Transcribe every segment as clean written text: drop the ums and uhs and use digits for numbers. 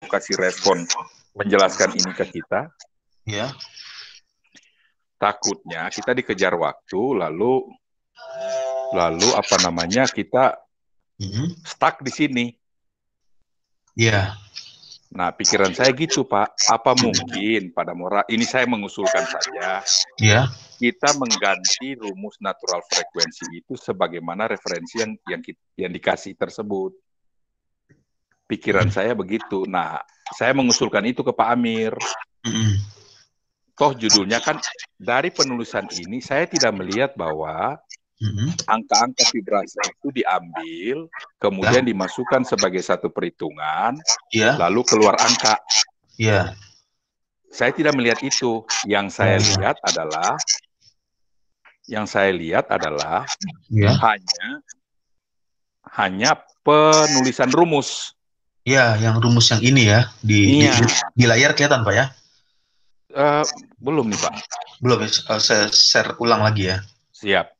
kasih respon menjelaskan ini ke kita. Ya. Takutnya kita dikejar waktu, lalu apa namanya, kita stuck di sini. Iya. Nah, pikiran saya gitu, Pak. Apa mungkin pada Mora, ini saya mengusulkan saja, Iya. kita mengganti rumus natural frekuensi itu sebagaimana referensi yang dikasih tersebut. Pikiran saya begitu. Nah, saya mengusulkan itu ke Pak Amir. Toh judulnya kan, dari penulisan ini saya tidak melihat bahwa angka-angka vibrasi itu diambil, kemudian dimasukkan sebagai satu perhitungan, lalu keluar angka. Iya. Saya tidak melihat itu. Yang saya lihat adalah hanya penulisan rumus. Iya, yang rumus yang ini ya di layar kelihatan, Pak ya? Belum nih, Pak. Belum ya. Saya share ulang lagi ya. Siap.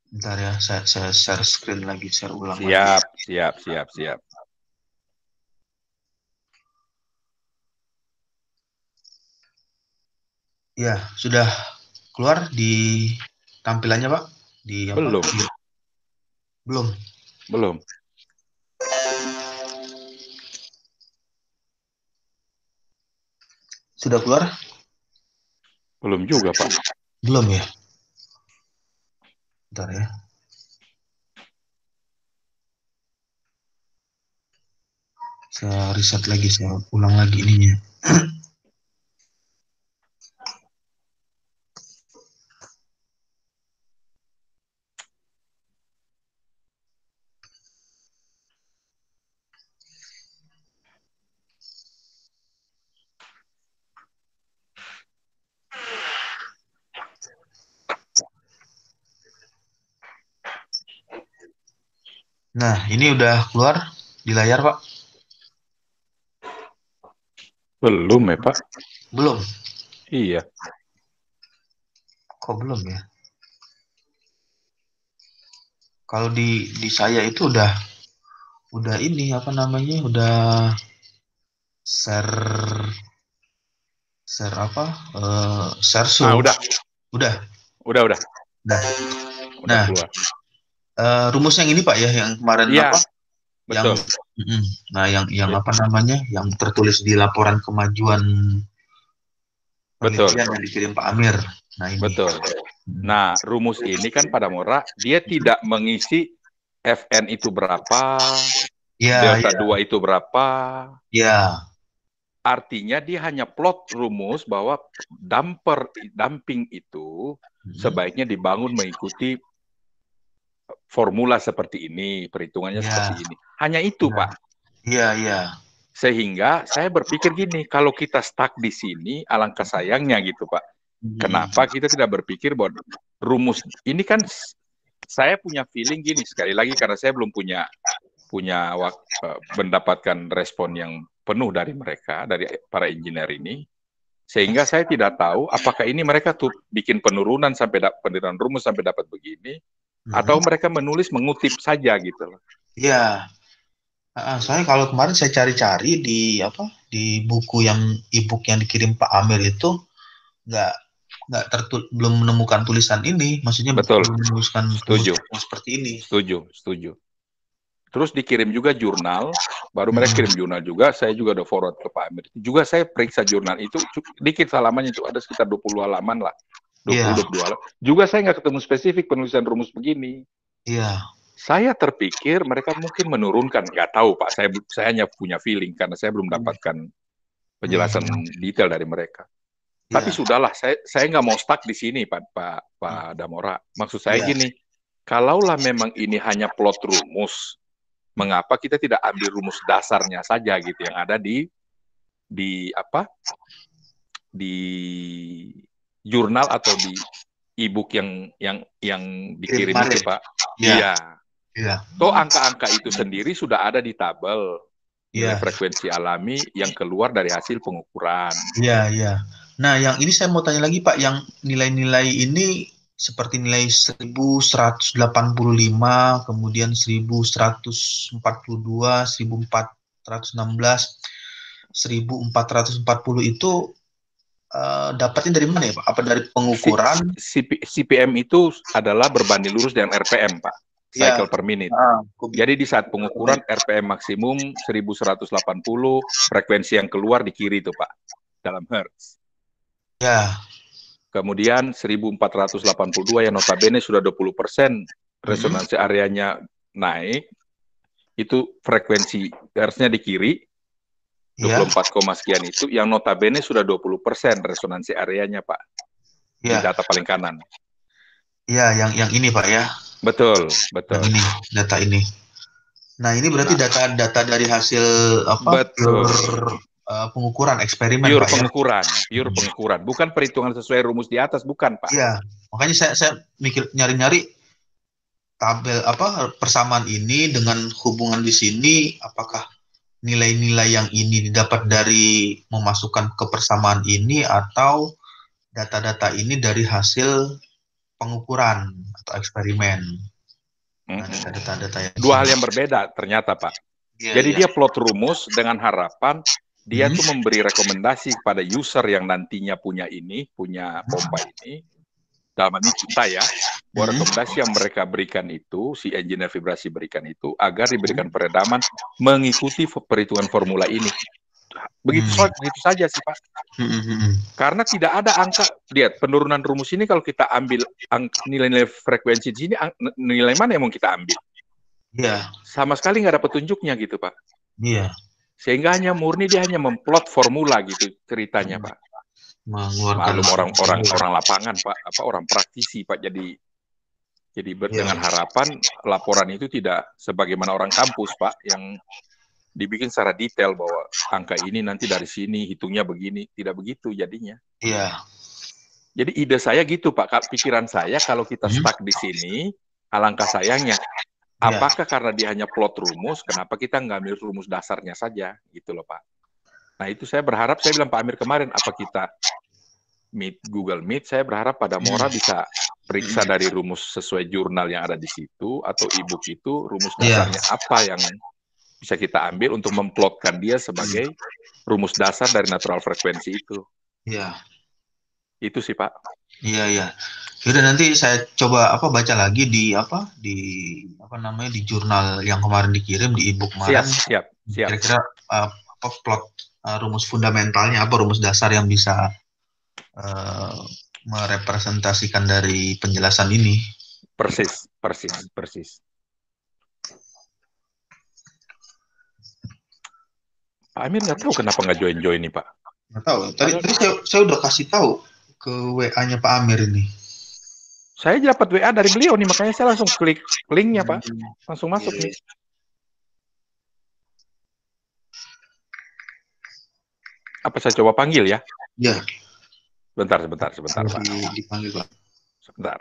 Bentar ya, saya share screen lagi, share ulang lagi. Siap. Ya, sudah keluar di tampilannya, Pak? Belum. Belum. Sudah keluar? Belum juga, Pak. Belum ya? Bentar ya. Saya riset lagi, saya ulang lagi ininya. Nah, ini udah keluar di layar, Pak? Belum ya, Pak? Belum. Iya. Kok belum ya? Kalau di saya itu udah ini apa namanya? Udah share apa? Share show. Udah. Udah. Nah, keluar. rumus yang ini, Pak ya, yang kemarin Iya, apa? betul. Yang apa namanya? Yang tertulis di laporan kemajuan penelitian yang dikirim Pak Amir. Nah, ini. Betul. Nah, rumus ini kan pada Mora, dia tidak mengisi Fn itu berapa, delta 2 itu berapa. Ya. Artinya dia hanya plot rumus bahwa damping itu sebaiknya dibangun mengikuti formula seperti ini, perhitungannya seperti ini. Hanya itu, Pak. Iya. Sehingga saya berpikir gini, kalau kita stuck di sini, alangkah sayangnya gitu, Pak. Kenapa kita tidak berpikir bahwa rumus ini kan, saya punya feeling gini, sekali lagi karena saya belum punya mendapatkan respon yang penuh dari mereka, dari para engineer ini, sehingga saya tidak tahu apakah ini mereka tuh bikin penurunan rumus sampai dapat begini, atau mereka mengutip saja gitu loh. Iya. Soalnya kalau kemarin saya cari-cari di buku yang e-book yang dikirim Pak Amir itu belum menemukan tulisan ini, maksudnya Betul. belum menuliskan Setuju. seperti ini. Setuju. Terus dikirim juga jurnal, baru mereka kirim jurnal juga, saya juga udah forward ke Pak Amir. Juga saya periksa jurnal itu, dikit halamannya itu, ada sekitar 20 halaman lah. 22 halaman. Juga saya nggak ketemu spesifik penulisan rumus begini. Iya. Saya terpikir mereka mungkin menurunkan, nggak tahu Pak, saya hanya punya feeling, karena saya belum dapatkan penjelasan detail dari mereka. Tapi sudahlah, saya nggak mau stuck di sini, Pak Damora. Maksud saya gini, kalaulah memang ini hanya plot rumus, mengapa kita tidak ambil rumus dasarnya saja gitu yang ada di jurnal atau di e-book yang dikirim itu, Pak. Iya. Toh angka-angka itu sendiri sudah ada di tabel. nilai Iya, frekuensi alami yang keluar dari hasil pengukuran. iya, iya. Nah, yang ini saya mau tanya lagi Pak, yang nilai-nilai ini seperti nilai 1185, kemudian 1142, 1416, 1440 itu dapatnya dari mana ya Pak? Apa dari pengukuran? CPM itu adalah berbanding lurus dengan RPM, Pak, Ya, cycle per minute. kubik. Jadi di saat pengukuran RPM maksimum 1180, frekuensi yang keluar di kiri itu Pak, dalam hertz. Ya, Kemudian 1482 yang notabene sudah 20% mm-mm. resonansi areanya naik, itu frekuensi hertznya di kiri, Ya, 24, sekian itu, yang notabene sudah 20% resonansi areanya Pak, di ya, data paling kanan. ya, yang ini Pak ya, Betul, yang betul. ini, data ini. Nah, ini berarti Nah, data-data dari hasil apa? betul. Pengukuran eksperimen Pak ya. Pure pengukuran, bukan perhitungan sesuai rumus di atas, bukan Pak. Iya, makanya saya mikir nyari-nyari tabel apa persamaan ini dengan hubungan di sini, apakah nilai-nilai yang ini didapat dari memasukkan ke persamaan ini atau data-data ini dari hasil pengukuran atau eksperimen. Nah, data-data yang di Dua sini. hal yang berbeda ternyata Pak. Iya, Jadi iya. dia plot rumus dengan harapan dia Hmm, tuh memberi rekomendasi kepada user yang nantinya punya ini, punya pompa ini, dalam ini kita ya, bahwa hmm, rekomendasi yang mereka berikan itu, si engineer vibrasi berikan itu, agar diberikan peredaman mengikuti perhitungan formula ini. hmm, Begitu saja sih Pak. hmm, hmm. Karena tidak ada angka, lihat penurunan rumus ini kalau kita ambil nilai-nilai frekuensi di sini, nilai mana yang mau kita ambil? Iya, Sama sekali nggak ada petunjuknya gitu Pak. iya. Sehingga hanya murni dia hanya memplot formula gitu ceritanya Hmm, Pak. mengeluarkan. Malum orang lapangan Pak, apa orang praktisi Pak. Jadi Iya, dengan harapan laporan itu tidak sebagaimana orang kampus Pak yang dibikin secara detail bahwa angka ini nanti dari sini hitungnya begini, tidak begitu jadinya. iya. Jadi ide saya gitu Pak, pikiran saya kalau kita Hmm, stuck di sini, alangkah sayangnya. iya, Apakah karena dia hanya plot rumus, kenapa kita nggak ambil rumus dasarnya saja, gitu loh Pak. Nah itu saya berharap, saya bilang Pak Amir kemarin, apa kita Google Meet, saya berharap pada Mora hmm, bisa periksa hmm. dari rumus sesuai jurnal yang ada di situ, atau e-book itu, rumus Iya. dasarnya apa yang bisa kita ambil untuk memplotkan dia Hmm, sebagai rumus dasar dari natural frekuensi itu. iya. Itu sih Pak. Iya, iya. Yaudah nanti saya coba apa baca lagi di di apa namanya di jurnal yang kemarin dikirim di e-book kemarin. Siap, siap, siap. Kira-kira apa plot rumus fundamentalnya apa rumus dasar yang bisa eh, merepresentasikan dari penjelasan ini. Persis, persis, persis. Pak Amir nggak tahu kenapa nggak join-join nih Pak. Nggak tahu. Tadi Padahal tadi saya udah kasih tahu ke WA-nya Pak Amir ini. saya dapat WA dari beliau nih, makanya saya langsung klik linknya Pak. Hmm, Langsung iya, masuk iya. nih. Apa saya coba panggil ya? Ya, Bentar, sebentar, sebentar Pak. dipanggil Pak. Sebentar.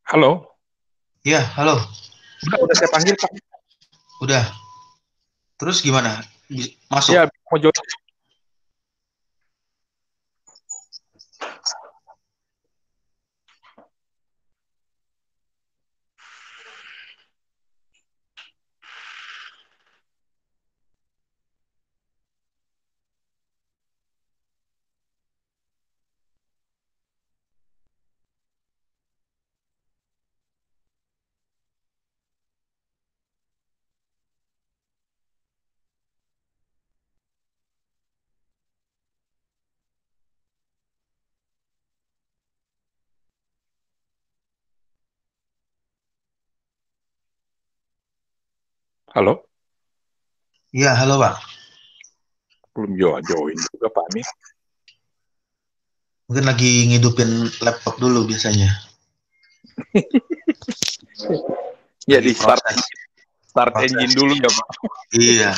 Halo, Iya, halo. udah saya panggil Pak. Udah. Terus gimana? Masuk? Ya, mau join. Halo, Iya, halo Pak. belum join juga Pak Amir. Mungkin lagi ngidupin laptop dulu biasanya. Ya Lagi di proses. start Proses. engine dulu ya Pak. Iya,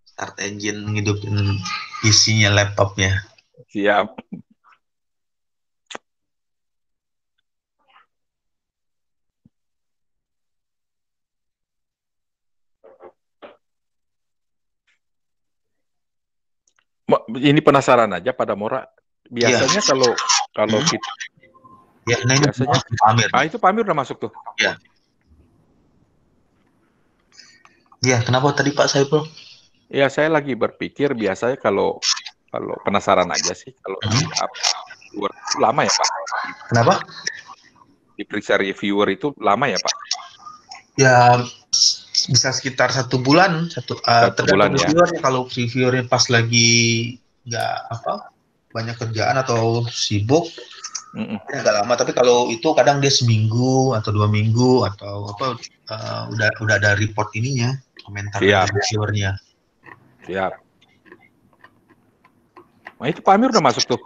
start engine ngidupin isinya laptopnya. Siap. Ini penasaran aja pada Mora. Iya. Biasanya kalau kalau Hmm? kita Ya, nah ini biasanya Pak Amir nih. itu Pak Amir udah masuk tuh. Iya. Iya, kenapa tadi Pak Saiful? Ya saya lagi berpikir biasanya kalau kalau penasaran aja sih kalau di Hmm? reviewer itu lama ya Pak. Kenapa? Diperiksa reviewer itu lama ya Pak. Ya, bisa sekitar 1 bulan, Satu tergantung bulan ya. reviewernya. Kalau reviewernya pas lagi nggak apa banyak kerjaan atau sibuk, Mm-mm. ya agak lama. Tapi kalau itu kadang dia seminggu atau 2 minggu atau apa, udah ada report ininya, komentar dari Siap, reviewernya. siap. Nah itu Pak Amir udah masuk tuh.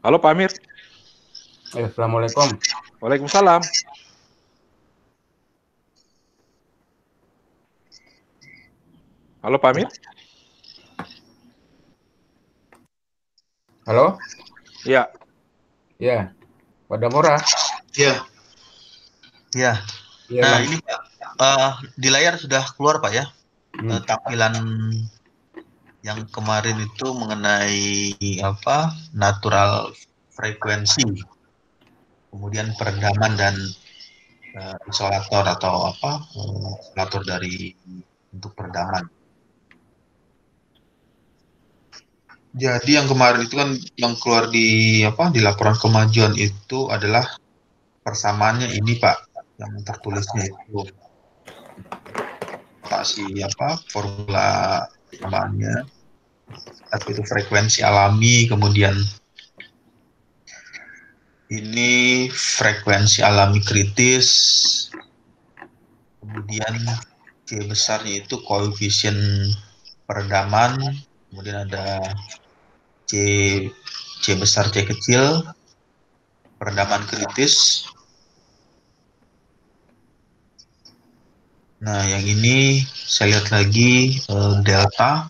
Halo Pak Amir. Assalamualaikum. Waalaikumsalam. Halo Pak Amir. Halo? Ya, Ya, pada Mora. Ya, ya. Ya, Nah Bang. ini Pak, di layar sudah keluar Pak ya, tampilan yang kemarin itu mengenai apa natural frekuensi, kemudian peredaman dan isolator atau apa isolator dari untuk peredaman. Jadi yang kemarin itu kan yang keluar di apa di laporan kemajuan itu adalah persamaannya ini Pak, yang tertulisnya itu si apa formula persamaannya, satu itu frekuensi alami, kemudian ini frekuensi alami kritis, kemudian C besarnya itu koefisien peredaman, kemudian ada C C besar C kecil peredaman kritis. Nah yang ini saya lihat lagi delta,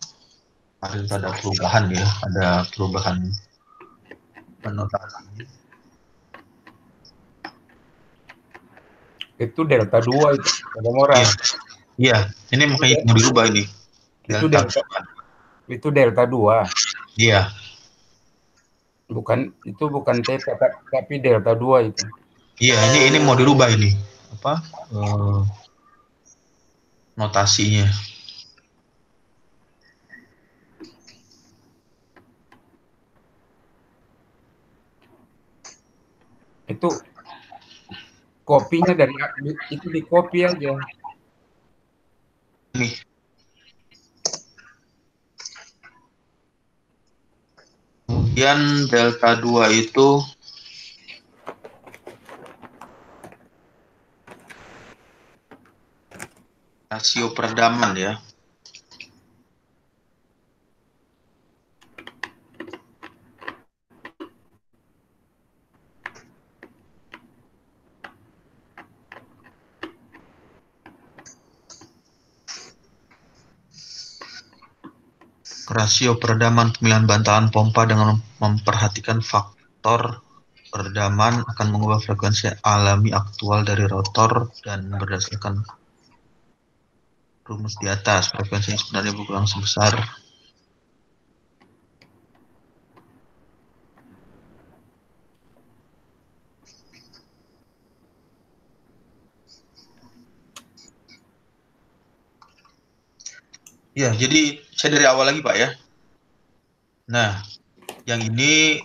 kemarin ada perubahan ya, ada perubahan penotasinya. Itu delta 2 itu, pada Mora. Iya, iya, ini makanya mau dirubah ini. Itu delta 2. Iya. Itu bukan theta, tapi delta 2 itu. Iya, ini mau dirubah ini. Apa? Notasinya. Itu kopinya dari itu di copy aja. Ini. Kemudian delta 2 itu rasio peredaman ya. Rasio peredaman pemilihan bantalan pompa dengan memperhatikan faktor Peredaman akan mengubah frekuensi alami aktual dari rotor dan berdasarkan rumus di atas, frekuensi sebenarnya berkurang sebesar ya. Jadi saya dari awal lagi Pak ya. Nah, yang ini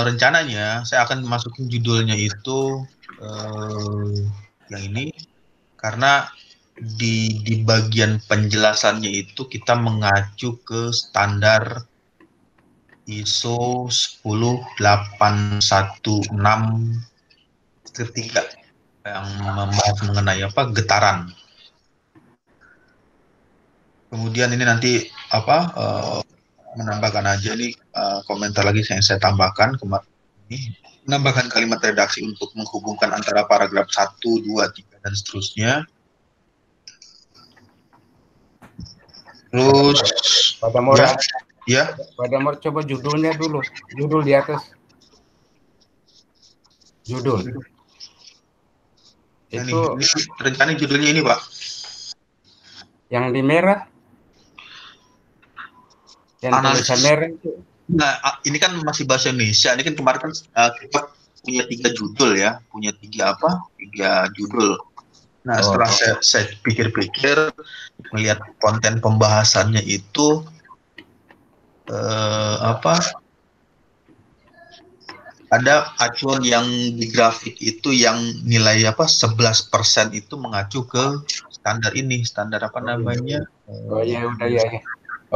rencananya saya akan masukin judulnya itu yang ini karena di bagian penjelasannya itu kita mengacu ke standar ISO 10816-3 yang membahas mengenai getaran. Kemudian ini nanti menambahkan aja nih komentar lagi yang saya tambahkan ini, menambahkan kalimat redaksi untuk menghubungkan antara paragraf 1, 2, 3 dan seterusnya. Terus Pada Mora, ya. pada Mora coba judulnya dulu, judul di atas. Judul. Ini Itu rencana judulnya ini Pak. yang di merah. Yang tulisan merah itu. Nah, ini kan masih bahasa Indonesia. Ini kan kemarin kan kita punya 3 judul ya, punya 3 judul. Nah, setelah saya pikir-pikir, melihat konten pembahasannya itu ada acuan yang di grafik itu yang nilai 11% itu mengacu ke standar ini, standar apa namanya? Oh ya udah ya.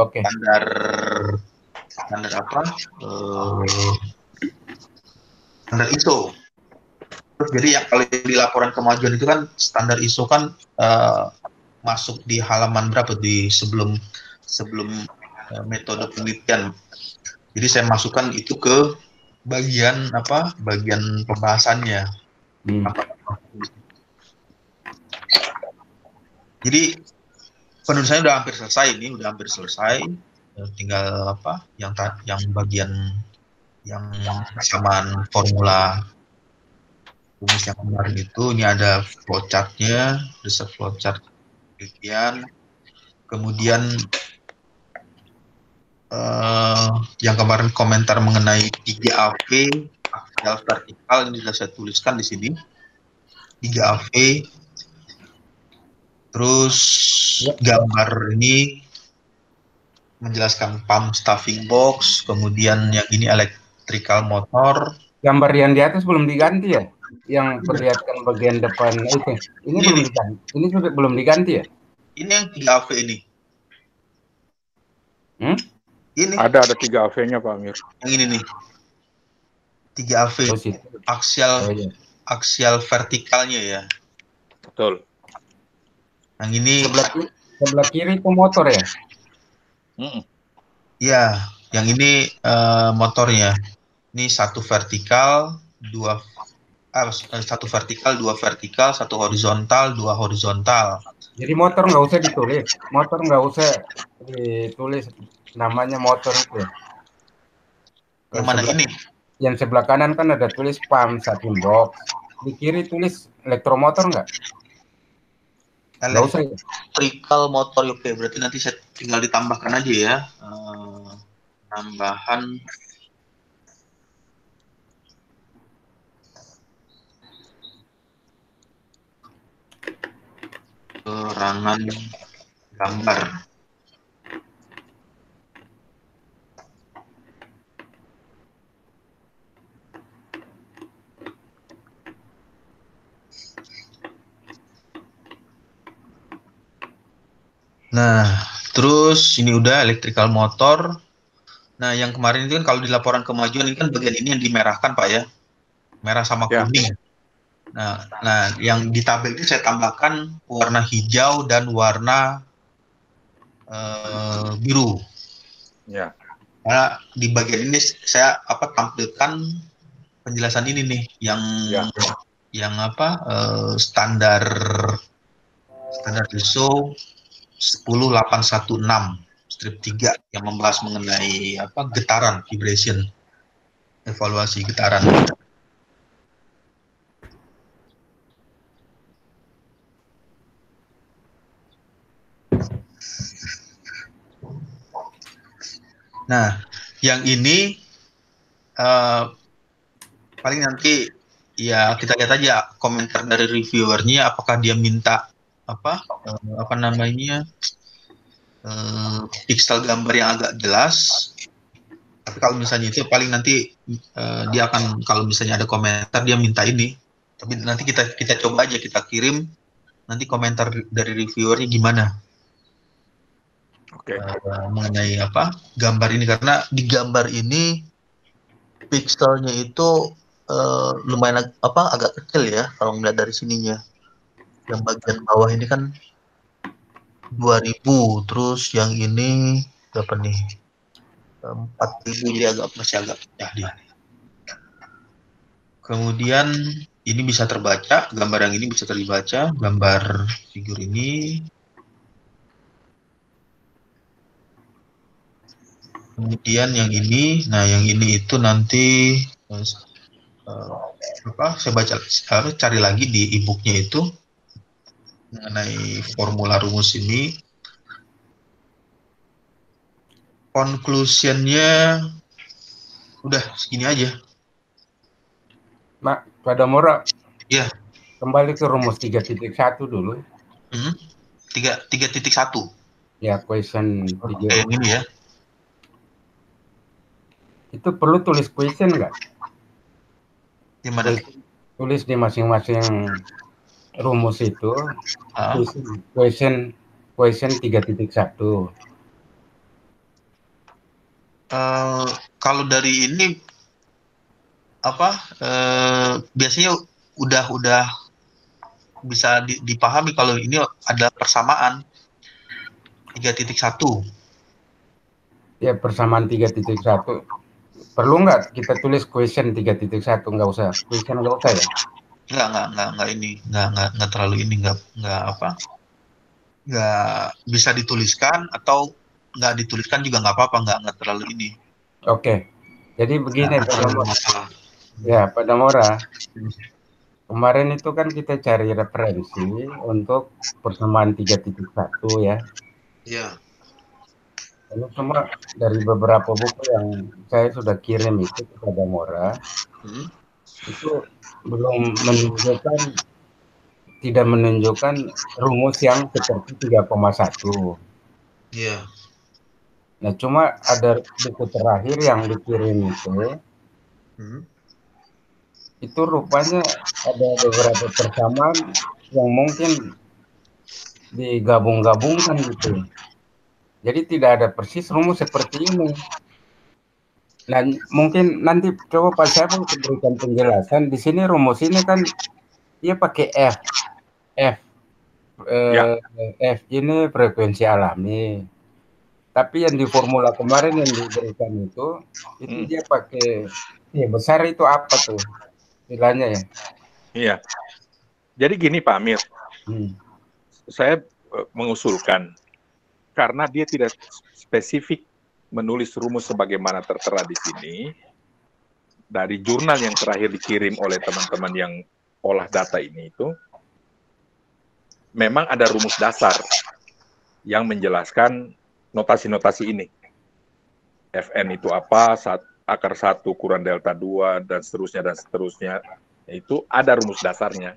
Oke. Standar apa? Standar ISO. Jadi yang kalau di laporan kemajuan itu kan standar ISO kan masuk di halaman berapa di sebelum metode penelitian. Jadi saya masukkan itu ke bagian pembahasannya. Jadi penulisannya udah hampir selesai. Tinggal yang bagian yang persamaan formula rumus yang kemarin itu. Ini ada flowchartnya, result flowchart penelitian. Kemudian yang kemarin komentar mengenai 3AV aksial vertikal ini sudah saya tuliskan di sini 3AV. Terus gambar ini menjelaskan pump stuffing box, kemudian yang ini electrical motor. Gambar yang di atas belum diganti ya? Yang perlihatkan bagian depan itu. Ini belum diganti. Ini juga belum diganti ya? Ini yang 3AV ini. Ini ada 3AV-nya Pak Amir. Yang ini nih. 3AV. Aksial vertikalnya ya. Betul. Yang ini sebelah kiri itu motor ya? Ya, yang ini motornya. Ini 1 vertikal, 2 vertikal, 2 vertikal, 1 horizontal, 2 horizontal. Jadi motor nggak usah ditulis. Motor nggak usah ditulis namanya motor itu. Yang mana ini? Yang sebelah kanan kan ada tulis pump stuffing box. Di kiri tulis elektromotor nggak? Nggak usah ya? Electrical motor, oke. Berarti nanti saya tinggal ditambahkan aja ya. Tambahan keterangan gambar. Nah, terus ini udah electrical motor. Nah, yang kemarin itu kan kalau di laporan kemajuan ini kan bagian ini yang dimerahkan Pak ya. Merah sama kuning. Nah, yang di tabel ini saya tambahkan warna hijau dan warna biru. Ya. Nah, di bagian ini saya tampilkan penjelasan ini nih yang standar ISO 10816-3 yang membahas mengenai getaran, vibration, evaluasi getaran. Nah, yang ini paling nanti ya kita lihat aja komentar dari reviewernya, apakah dia minta apa namanya pixel gambar yang agak jelas. Tapi kalau misalnya itu paling nanti dia akan, kalau misalnya ada komentar dia minta ini. Tapi nanti kita coba aja, kita kirim nanti komentar dari reviewernya gimana Oke. mengenai apa gambar ini, karena di gambar ini pixelnya itu lumayan agak kecil ya kalau melihat dari sininya. Yang bagian bawah ini kan 2000, terus yang ini berapa nih? 4000, dia masih agak pecah dia. Kemudian ini bisa terbaca, gambar yang ini bisa terbaca, gambar figur ini. Kemudian yang ini, nah yang ini itu nanti saya baca, cari lagi di e-booknya itu mengenai formula rumus ini. Conclusionnya udah segini aja. Mak, pada Mora, Ya. kembali ke rumus 3.1 dulu. 3.1. Ya, question 3. Yang ini ya. Itu perlu tulis question nggak? Gimana? Tulis di masing-masing rumus itu. Question 3.1. Kalau dari ini biasanya udah bisa dipahami kalau ini ada persamaan 3.1. Ya, persamaan 3.1. Perlu nggak kita tulis question 3.1? Nggak usah. Question nggak usah ya? Nggak ini. Nggak terlalu ini. Nggak bisa dituliskan atau nggak dituliskan juga nggak apa-apa. Nggak terlalu ini. Oke. Jadi begini, Pak Damora. Kemarin itu kan kita cari referensi untuk persamaan 3.1 ya. Iya. Ini cuma dari beberapa buku yang saya sudah kirim itu kepada Mora, itu belum tidak menunjukkan rumus yang seperti 3,1. Iya. Nah, cuma ada buku terakhir yang dikirim itu rupanya ada beberapa persamaan yang mungkin digabung-gabungkan gitu. Jadi tidak ada persis rumus seperti ini. Nah, mungkin nanti coba Pak Syaful berikan penjelasan. Di sini rumus ini kan dia pakai F. F ini frekuensi alami. Tapi yang di formula kemarin yang diberikan itu dia pakai besar itu apa tuh istilahnya ya? Iya. Jadi gini Pak Amir, saya mengusulkan karena dia tidak spesifik menulis rumus sebagaimana tertera di sini, dari jurnal yang terakhir dikirim oleh teman-teman yang olah data ini itu, memang ada rumus dasar yang menjelaskan notasi-notasi ini. Fn itu apa, akar 1 kurang delta 2, dan seterusnya. Itu ada rumus dasarnya.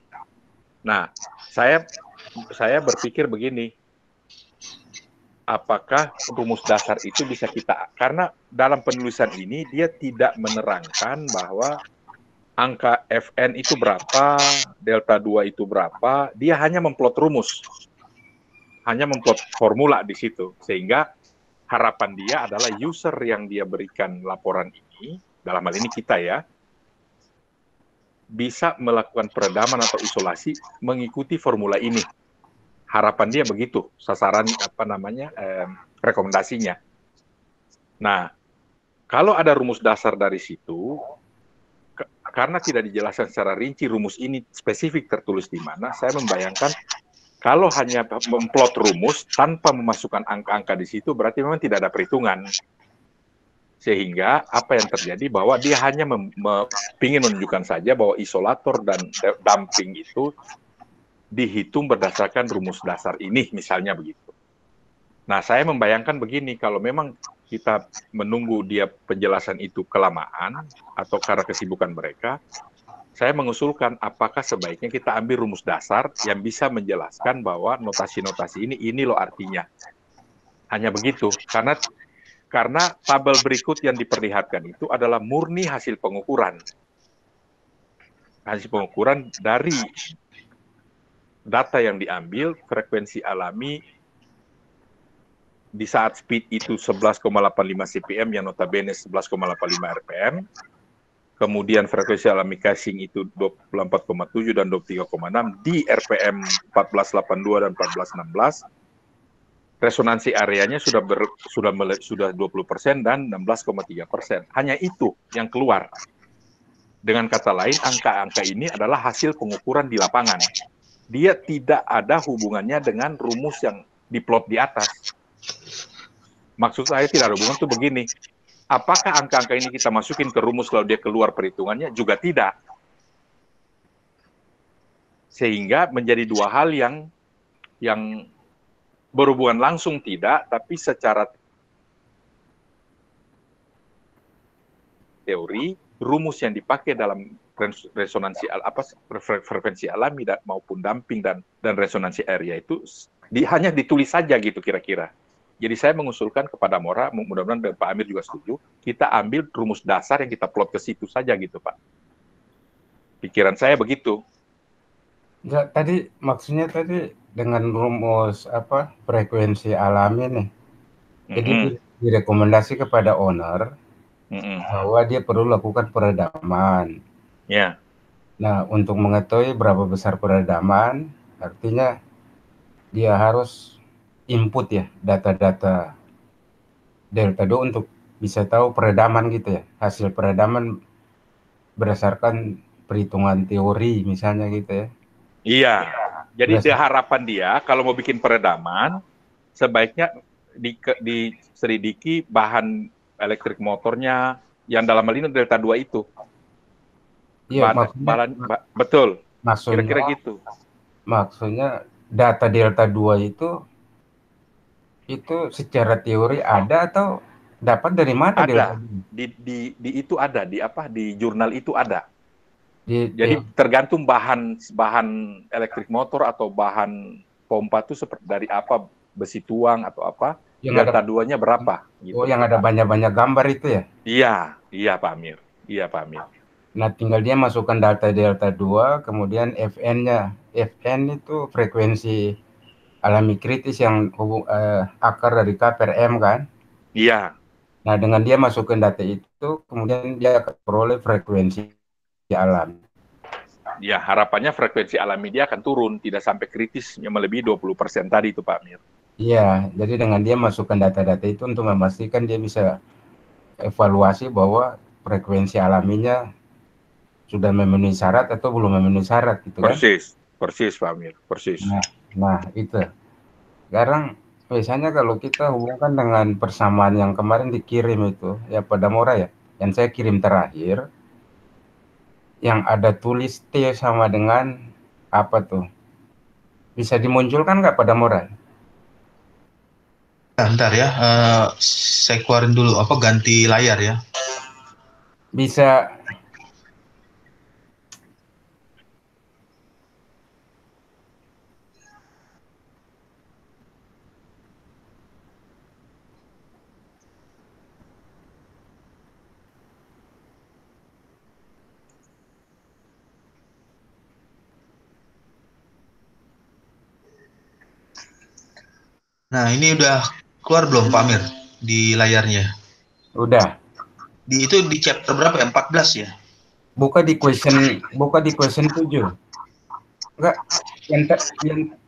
Nah, saya berpikir begini, apakah rumus dasar itu bisa karena dalam penulisan ini dia tidak menerangkan bahwa angka Fn itu berapa, delta 2 itu berapa, dia hanya memplot rumus, hanya memplot formula di situ, sehingga harapan dia adalah user yang dia berikan laporan ini, dalam hal ini kita ya, bisa melakukan peredaman atau isolasi mengikuti formula ini. Harapan dia begitu, sasaran rekomendasinya. Nah, kalau ada rumus dasar dari situ, karena tidak dijelaskan secara rinci rumus ini spesifik tertulis di mana, saya membayangkan kalau hanya memplot rumus tanpa memasukkan angka-angka di situ, berarti memang tidak ada perhitungan. Sehingga apa yang terjadi bahwa dia hanya ingin menunjukkan saja bahwa isolator dan damping itu dihitung berdasarkan rumus dasar ini, misalnya begitu. Nah, saya membayangkan begini, kalau memang kita menunggu dia penjelasan itu kelamaan atau karena kesibukan mereka, saya mengusulkan apakah sebaiknya kita ambil rumus dasar yang bisa menjelaskan bahwa notasi-notasi ini loh artinya. Hanya begitu, karena tabel berikut yang diperlihatkan itu adalah murni hasil pengukuran. Hasil pengukuran dari data yang diambil, frekuensi alami di saat speed itu 11,85 CPM yang notabene 11,85 RPM, kemudian frekuensi alami casing itu 24,7 dan 23,6 di RPM 1482 dan 1416, resonansi areanya sudah 20% dan 16,3%. Hanya itu yang keluar. Dengan kata lain, angka-angka ini adalah hasil pengukuran di lapangan. Dia tidak ada hubungannya dengan rumus yang diplot di atas. Maksud saya tidak ada hubungan itu begini. Apakah angka-angka ini kita masukin ke rumus kalau dia keluar perhitungannya? Juga tidak. Sehingga menjadi dua hal yang berhubungan langsung tidak, tapi secara teori, rumus yang dipakai dalam resonansi frekuensi alami maupun damping dan resonansi area itu hanya ditulis saja gitu kira-kira. Jadi saya mengusulkan kepada Mora, mudah-mudahan Pak Amir juga setuju, kita ambil rumus dasar yang kita plot ke situ saja gitu, Pak. Pikiran saya begitu. Ya, maksudnya tadi dengan rumus frekuensi alami nih. Jadi direkomendasi kepada owner bahwa dia perlu lakukan peredaman. Ya. Nah, untuk mengetahui berapa besar peredaman, artinya dia harus input ya data-data delta 2 untuk bisa tahu peredaman gitu ya, hasil peredaman berdasarkan perhitungan teori misalnya gitu ya. Iya, jadi harapan dia kalau mau bikin peredaman, sebaiknya diselidiki bahan elektrik motornya yang dalam hal ini delta 2 itu. Iya, betul. Maksudnya, kira-kira gitu. Maksudnya data delta 2 itu secara teori ada atau dapat dari mana? Ada. Di itu ada, di jurnal itu ada. Jadi tergantung bahan elektrik motor atau bahan pompa itu seperti dari apa, besi tuang atau apa, delta 2-nya berapa gitu. Oh, yang ada banyak-banyak gambar itu ya? Iya Pak Amir. Nah, tinggal dia masukkan data delta 2, kemudian FN-nya. FN itu frekuensi alami kritis yang akar dari K per M kan? Iya. Nah, dengan dia masukkan data itu, kemudian dia akan peroleh frekuensi alami. Ya, harapannya frekuensi alami dia akan turun, tidak sampai kritis yang melebihi 20% tadi itu Pak Amir. Iya, jadi dengan dia masukkan data-data itu untuk memastikan dia bisa evaluasi bahwa frekuensi alaminya sudah memenuhi syarat atau belum memenuhi syarat gitu kan? Persis Pak Amir, persis. Nah itu. Sekarang biasanya kalau kita hubungkan dengan persamaan yang kemarin dikirim itu ya pada Mora ya, yang saya kirim terakhir, yang ada tulis T sama dengan apa tuh? Bisa dimunculkan nggak pada Mora? Bentar ya, saya keluarin dulu ganti layar ya. Bisa. Nah, ini udah keluar belum Pak Amir di layarnya? Udah. Itu di chapter berapa ya? 14 ya? Buka di question 7. Enggak,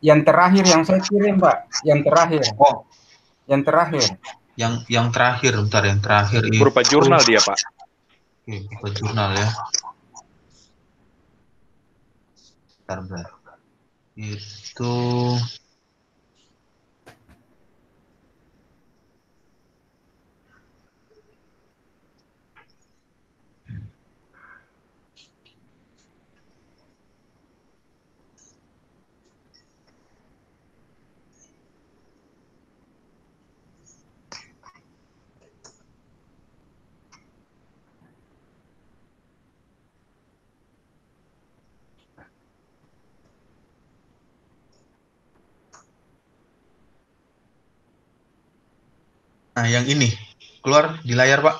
yang terakhir yang saya kirim, Pak. Yang terakhir. Oh. Yang terakhir. Yang terakhir, bentar, yang terakhir itu berupa jurnal dia, Pak. Oke, berupa jurnal ya. Bentar. Itu Nah, yang ini keluar di layar, Pak.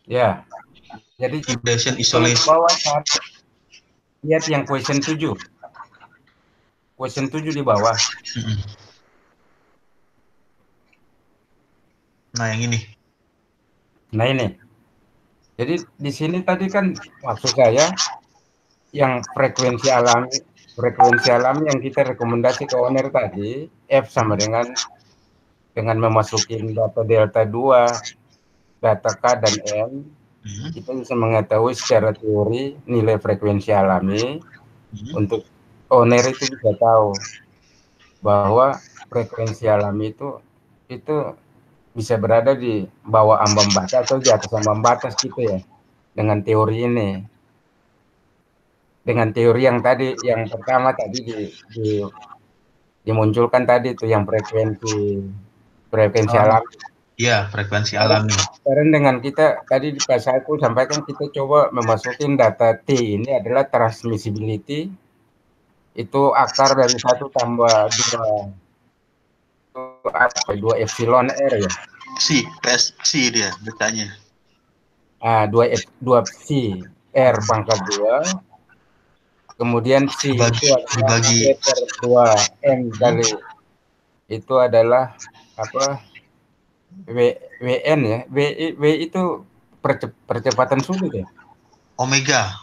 Ya, jadi Vibration kalau di isolation. bawah saat lihat yang question 7. Question 7 di bawah. Mm-mm. Nah, yang ini. Nah ini. Jadi di sini tadi kan maksud saya yang frekuensi alami yang kita rekomendasi ke owner tadi F sama dengan memasukin data delta 2, data K dan M, Mm-mm. kita bisa mengetahui secara teori nilai frekuensi alami Mm-mm. untuk owner itu bisa tahu bahwa frekuensi alami itu bisa berada di bawah ambang batas atau di atas ambang batas gitu ya dengan teori ini. Dengan teori yang tadi yang pertama tadi dimunculkan tadi itu yang frekuensi Oh, alam. iya, frekuensi Sekarang, alami. sekarang dengan kita tadi pas aku sampaikan kita coba memasukin data T ini adalah transmissibility itu akar dari 1 tambah 2 apa 2 epsilon R ya. Si dia datanya. 2 C R pangkat 2 kemudian C itu Dibagi, adalah dibagi. V per 2 M Hmm. kali itu adalah apa WN ya. W itu percepatan sulit ya. Omega.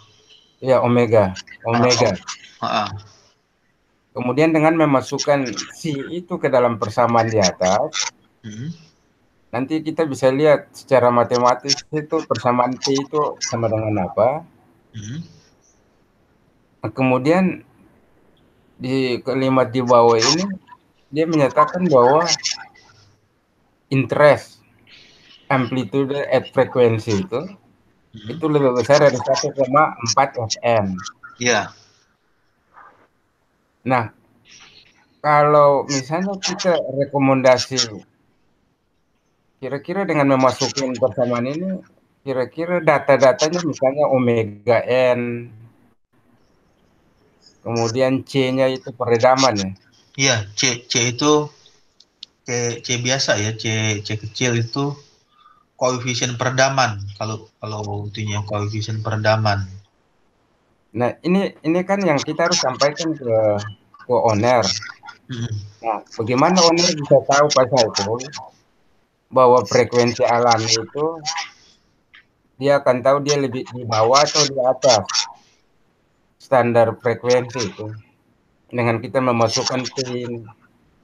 Ya omega, omega. Ah, Kemudian dengan memasukkan C itu ke dalam persamaan di atas, hmm. nanti kita bisa lihat secara matematis itu persamaan T itu sama dengan apa. Hmm. Nah, kemudian di kalimat di bawah ini dia menyatakan bahwa interest amplitude at frekuensi Hmm. itu lebih besar dari 1,4 fm. Ya, Nah, kalau misalnya kita rekomendasi kira-kira dengan memasukin persamaan ini, kira-kira data-datanya misalnya omega n, kemudian C-nya itu peredaman ya. iya, C itu C biasa ya, C kecil itu koefisien peredaman. Kalau intinya koefisien peredaman. Nah, ini kan yang kita harus sampaikan ke owner. Hmm. Nah, bagaimana owner bisa tahu Pak Saiful bahwa frekuensi alami itu dia akan tahu dia lebih di bawah atau di atas standar frekuensi itu dengan kita memasukkan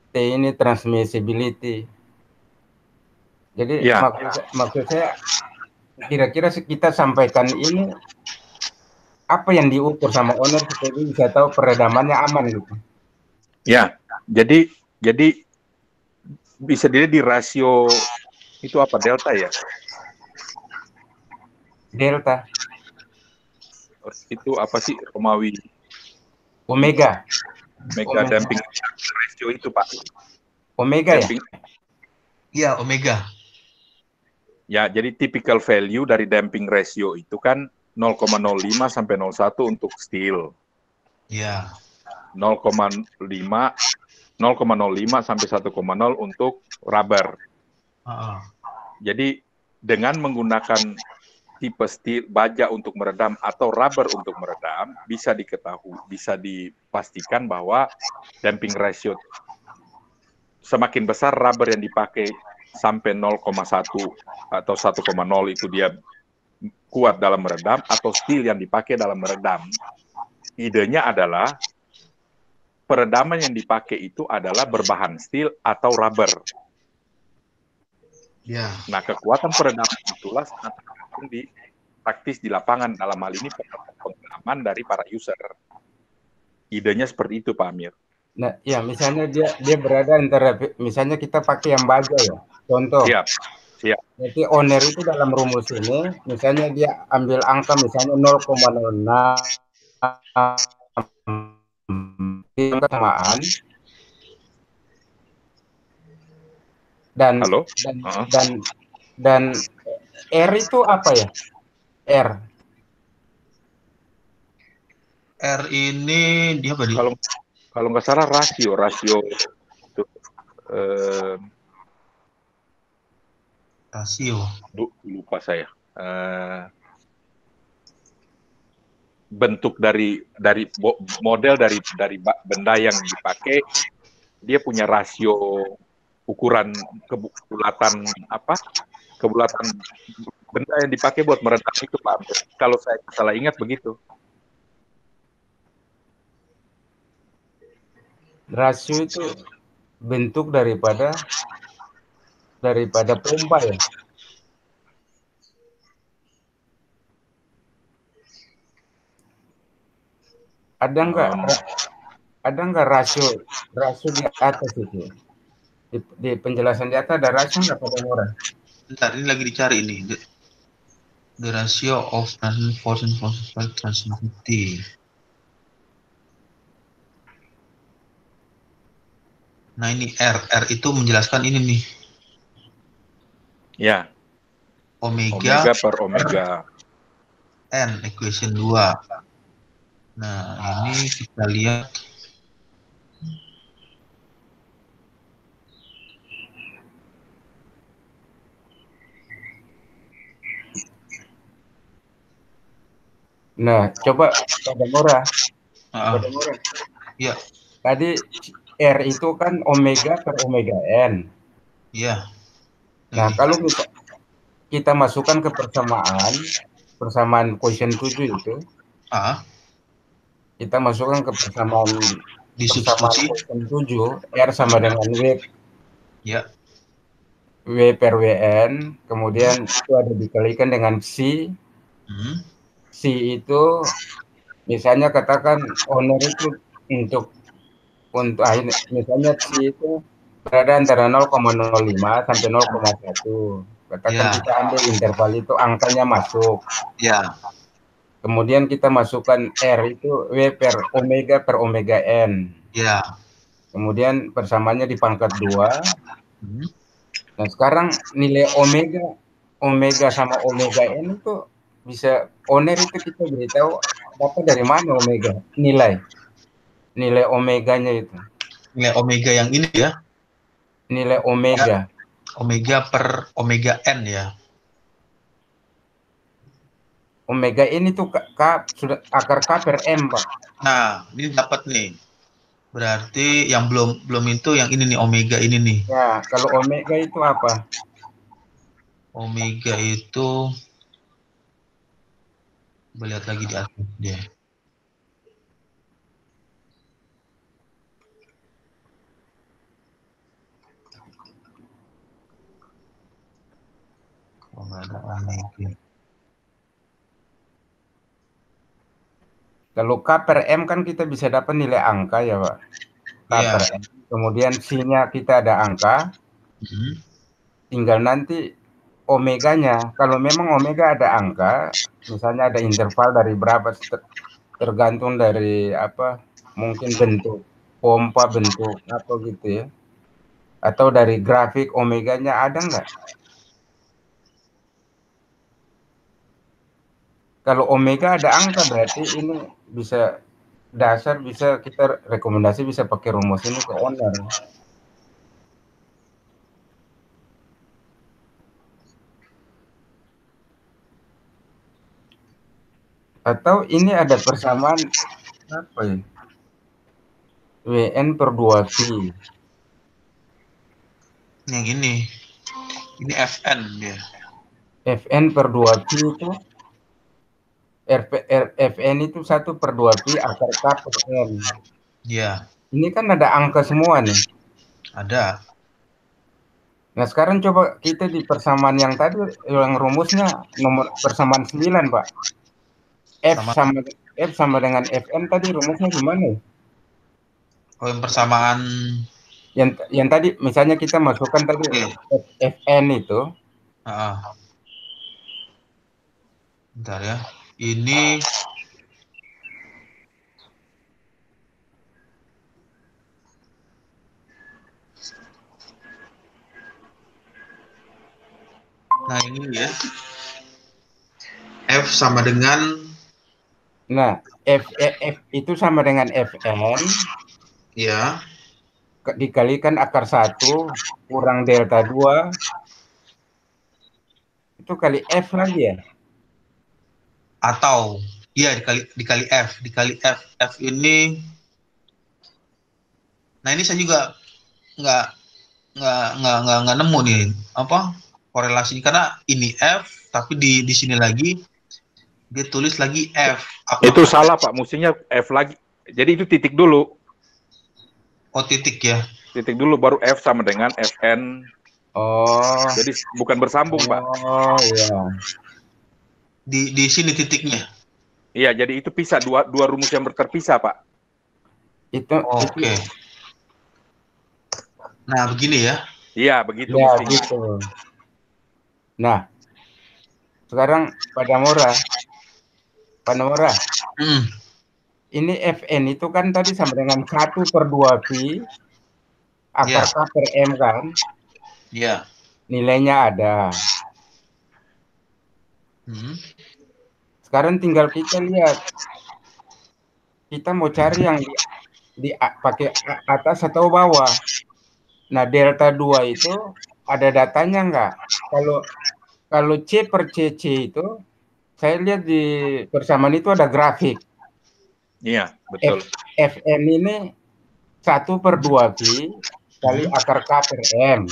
T ini transmissibility. Jadi Ya, maksud saya kira-kira kita sampaikan ini apa yang diukur sama owner supaya dia bisa tahu peredamannya aman gitu. ya. Jadi bisa dilihat di rasio itu apa delta ya? Delta, Itu apa sih Romawi omega, mega omega, damping ratio itu Pak? omega ya. Damping Iya, omega. ya, jadi typical value dari damping ratio itu kan 0,05 sampai 0,1 untuk steel. Iya. 0,05 sampai 1,0 untuk rubber. Ah, Jadi dengan menggunakan tipe steel baja untuk meredam atau rubber untuk meredam bisa diketahui, bisa dipastikan bahwa damping ratio semakin besar rubber yang dipakai sampai 0,1 atau 1,0 itu dia kuat dalam meredam atau steel yang dipakai dalam meredam. Idenya adalah peredaman yang dipakai itu adalah berbahan steel atau rubber. ya. Nah, kekuatan peredaman itulah sangat tergantung di praktis di lapangan dalam hal ini pengalaman dari para user. Idenya seperti itu, Pak Amir. Nah, ya misalnya dia berada antara misalnya kita pakai yang baja ya. Contoh, Siap, siap. jadi owner itu dalam rumus ini misalnya dia ambil angka misalnya 0,06 kesamaan dan Halo? dan dan dan R itu apa ya? R. R ini dia apa nih? Kalau nggak salah rasio itu Rasio. Lupa saya. Bentuk dari model dari benda yang dipakai, dia punya rasio ukuran kebulatan benda yang dipakai buat meredam itu, Pak. Kalau saya salah ingat begitu. Rasio itu bentuk daripada pompa ya. Ada nggak rasio di atas itu? Di penjelasan di atas ada rasio nggak pada murah? Bentar, ini lagi dicari ini. The ratio of force and force transmittivity. Nah, ini R itu menjelaskan ini nih. Ya. Omega per omega N, equation 2. Nah, ini kita lihat. Nah, coba pada murah. Ya. Tadi R itu kan omega per omega N. Iya. Nah, kalau kita masukkan ke persamaan quotient 7 itu, kita masukkan ke persamaan quotient 7, R sama dengan W. Ya. W per WN, kemudian itu ada dikalikan dengan C. C itu misalnya katakan owner itu untuk misalnya C itu berada antara 0,05 sampai 0,1. Katakan kita ambil interval itu, angkanya masuk. Ya. Kemudian kita masukkan R itu W per omega N. Ya. Kemudian persamaannya di pangkat 2. Nah, sekarang nilai omega sama omega N itu bisa, owner itu kita beritahu dapat dari mana omega, nilai omeganya itu. Nilai omega yang ini ya? Nilai omega. Omega per omega N ya? Omega ini tuh sudah akar K per M, Pak. Nah, ini dapat nih. Berarti yang belum itu yang ini nih, omega ini nih. Ya, kalau omega itu apa? Omega itu, lihat lagi di atas dia. Ada omega. Kalau K per M kan kita bisa dapat nilai angka ya, Pak. K per M. Kemudian C-nya kita ada angka. Tinggal nanti omeganya. Kalau memang omega ada angka, misalnya ada interval dari berapa, tergantung dari apa, mungkin bentuk pompa, bentuk apa gitu ya. Atau dari grafik omeganya ada nggak? Kalau omega ada angka berarti ini bisa dasar, bisa kita rekomendasi bisa pakai rumus ini ke owner. Atau ini ada persamaan apa ya? WN per 2V. Yang ini FN dia. FN per 2V itu FN itu 1 per 2V akar K per M. Iya. Ini kan ada angka semua nih. Ada. Nah, sekarang coba kita di persamaan yang tadi, yang rumusnya nomor persamaan 9, Pak. F sama dengan FN tadi rumusnya gimana? Oh, yang persamaan yang tadi misalnya kita masukkan tadi FN itu. Bentar ya. Ini nah ini ya. F sama dengan F itu sama dengan FN. Ya. Dikalikan akar 1 kurang delta 2 itu kali F lagi ya? Atau ya dikali F. F ini, nah ini saya juga nggak nggak nemu nih apa korelasinya, karena ini F tapi di sini lagi dia tulis lagi F. Itu Apakah salah Pak, mestinya F lagi. Jadi itu titik dulu. oh titik ya? Titik dulu baru F sama dengan FN. Oh, Jadi bukan bersambung, Pak. oh iya. Di sini titiknya. Iya, jadi itu pisah, dua rumus yang terpisah, Pak. Itu Oke. Nah, begini ya. Iya, begitu ya mestinya. gitu. Nah, sekarang Pak Namora, ini Fn itu kan tadi sama dengan 1/2 pi akar Ya. K per M kan, Ya. nilainya ada. Hmm. Sekarang tinggal kita lihat, kita mau cari yang pakai atas atau bawah. Nah, delta 2 itu ada datanya nggak? Kalau C per CC itu, saya lihat di persamaan itu ada grafik. Iya, betul. Fn ini 1/2 pi kali akar K per M.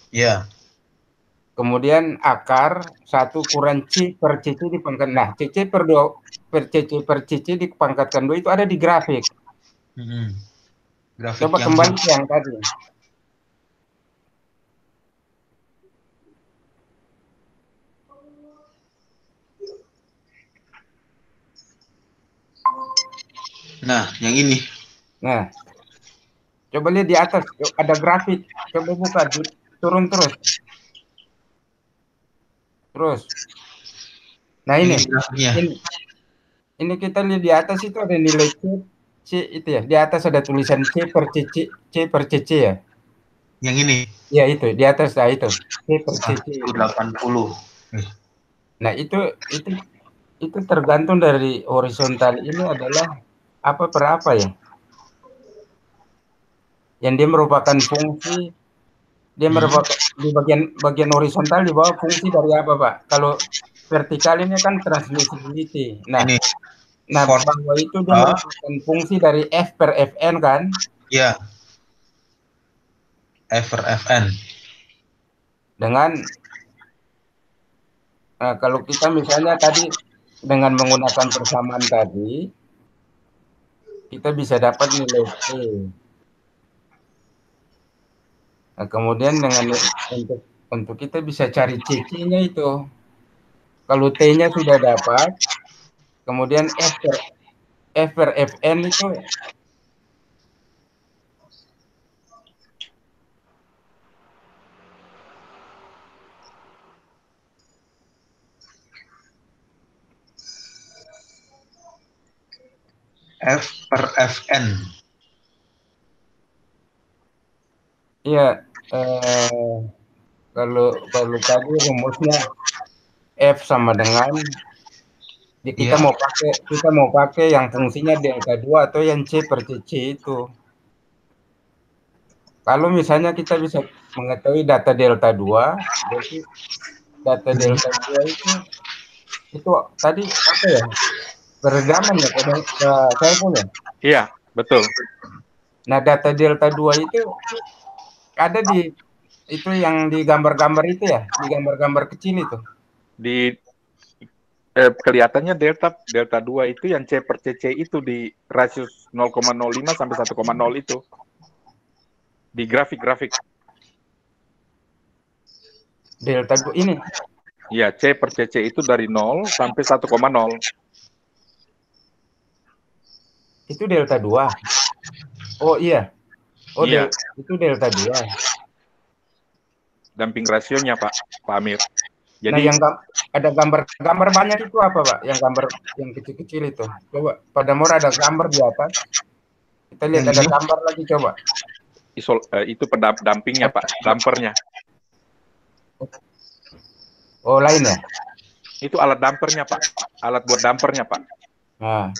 Ya. Kemudian akar 1 kurang C per CC dipangkat. Nah, CC per 2 per CC per CC dipangkatkan 2 itu ada di grafik. Grafik Coba yang kembali ke yang tadi. Nah, yang ini. Nah, coba lihat di atas ada grafik. Coba buka turun terus. Terus. Nah, Yang ini. ini grafiknya. Ini kita lihat di atas itu ada nilai C itu ya. Di atas ada tulisan C per CC ya. Yang ini. Ya itu di atas itu C per CC. 180. Nah, itu tergantung dari horizontal ini adalah apa per apa ya. Yang dia merupakan fungsi, dia merupakan di bagian horizontal di bawah fungsi dari apa, Pak? Kalau vertikal ini kan transmissibility. Ini Nah, for bawah itu dia merupakan fungsi dari F per Fn kan? ya. F per Fn. Dengan kalau kita misalnya tadi dengan menggunakan persamaan tadi, kita bisa dapat nilai T. Nah, kemudian untuk kita bisa cari CC-nya itu. Kalau T-nya sudah dapat, kemudian F per Fn itu F per Fn. iya kalau tadi rumusnya F sama dengan kita mau pakai yang fungsinya delta 2 atau yang C per CC itu. Kalau misalnya kita bisa mengetahui data delta 2, berarti data delta 2 itu tadi apa ya? Peredaman ya, saya punya. Iya, betul. Nah, data delta 2 itu ada di itu yang di gambar-gambar itu ya, di gambar-gambar kecil itu. Di kelihatannya delta 2 itu yang C per CC itu di rasio 0,05 sampai 1,0 itu. Di grafik-grafik. Delta 2 ini. Iya, C per CC itu dari 0 sampai 1,0. Itu delta 2. Oh iya. Oh iya. Itu delta 2. Damping rasionya Pak Amir. Jadi, nah, yang ada gambar banyak itu apa, Pak? Yang gambar yang kecil-kecil itu. Coba pada Mora ada gambar di atas. Kita lihat ada gambar lagi coba. Itu pendampingnya Pak, dampernya. Oh, lain ya? Itu alat dampernya Pak, alat buat dampernya Pak. Nah.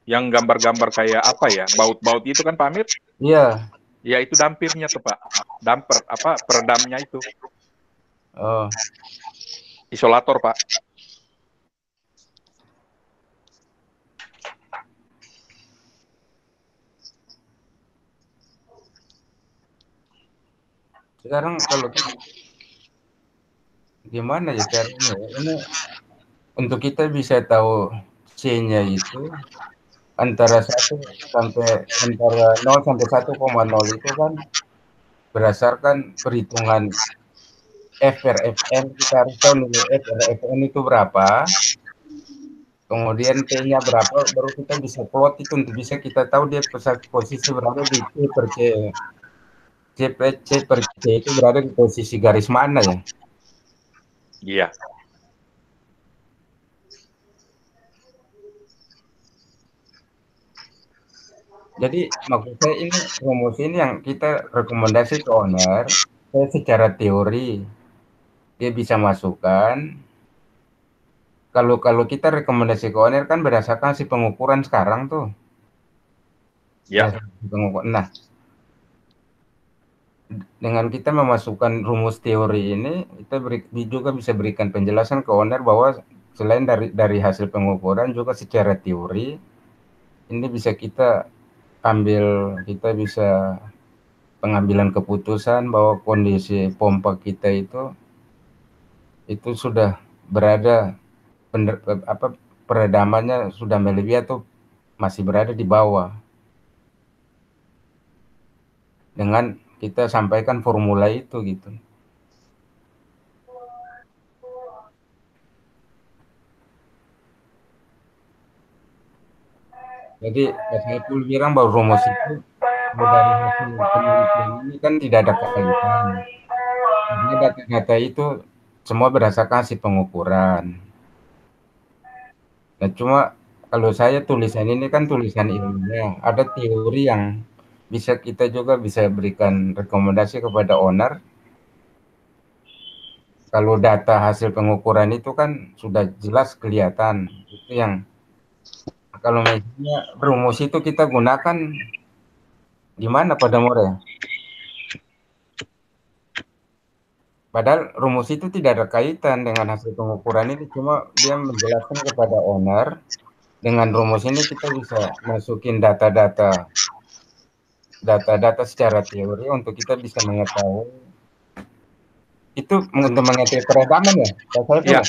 Yang gambar-gambar kayak apa ya, baut-baut itu kan Pak Amir? Iya. Ya itu dampirnya tuh Pak, damper, peredamnya itu. Oh, Isolator, Pak. sekarang kalau gimana ya caranya ya? Ini untuk kita bisa tahu C-nya itu antara 0 sampai 1,0 itu kan berdasarkan perhitungan F per Fn, kita harus tahu nilai F per Fn itu berapa, kemudian T-nya berapa, baru kita bisa plot itu untuk bisa kita tahu dia posisi berada di C per C. C per C itu berada di posisi garis mana ya? Iya. Jadi maksud saya ini rumus ini yang kita rekomendasi ke owner, saya secara teori dia bisa masukkan. Kalau kalau kita rekomendasi ke owner kan berdasarkan si pengukuran sekarang tuh. Ya. Nah, dengan kita memasukkan rumus teori ini, kita juga bisa berikan penjelasan ke owner bahwa selain dari hasil pengukuran juga secara teori ini bisa kita ambil, kita bisa pengambilan keputusan bahwa kondisi pompa kita itu sudah berada peredamannya sudah melebihi atau masih berada di bawah. Dengan kita sampaikan formula itu gitu. Jadi saya pun bilang bahwa rumus itu dari hasil penelitian ini kan tidak ada kaitan. Karena data-data itu semua berdasarkan hasil pengukuran. Nah, cuma kalau saya tulisan ini kan tulisan ilmiah, ada teori yang bisa kita juga bisa berikan rekomendasi kepada owner. Kalau data hasil pengukuran itu kan sudah jelas kelihatan. Itu yang kalau misalnya rumus itu kita gunakan gimana pada More? Padahal rumus itu tidak ada kaitan dengan hasil pengukuran ini, cuma dia menjelaskan kepada owner, dengan rumus ini kita bisa masukin data-data secara teori untuk kita bisa mengetahui itu untuk mengetahui peredaman ya. Ya,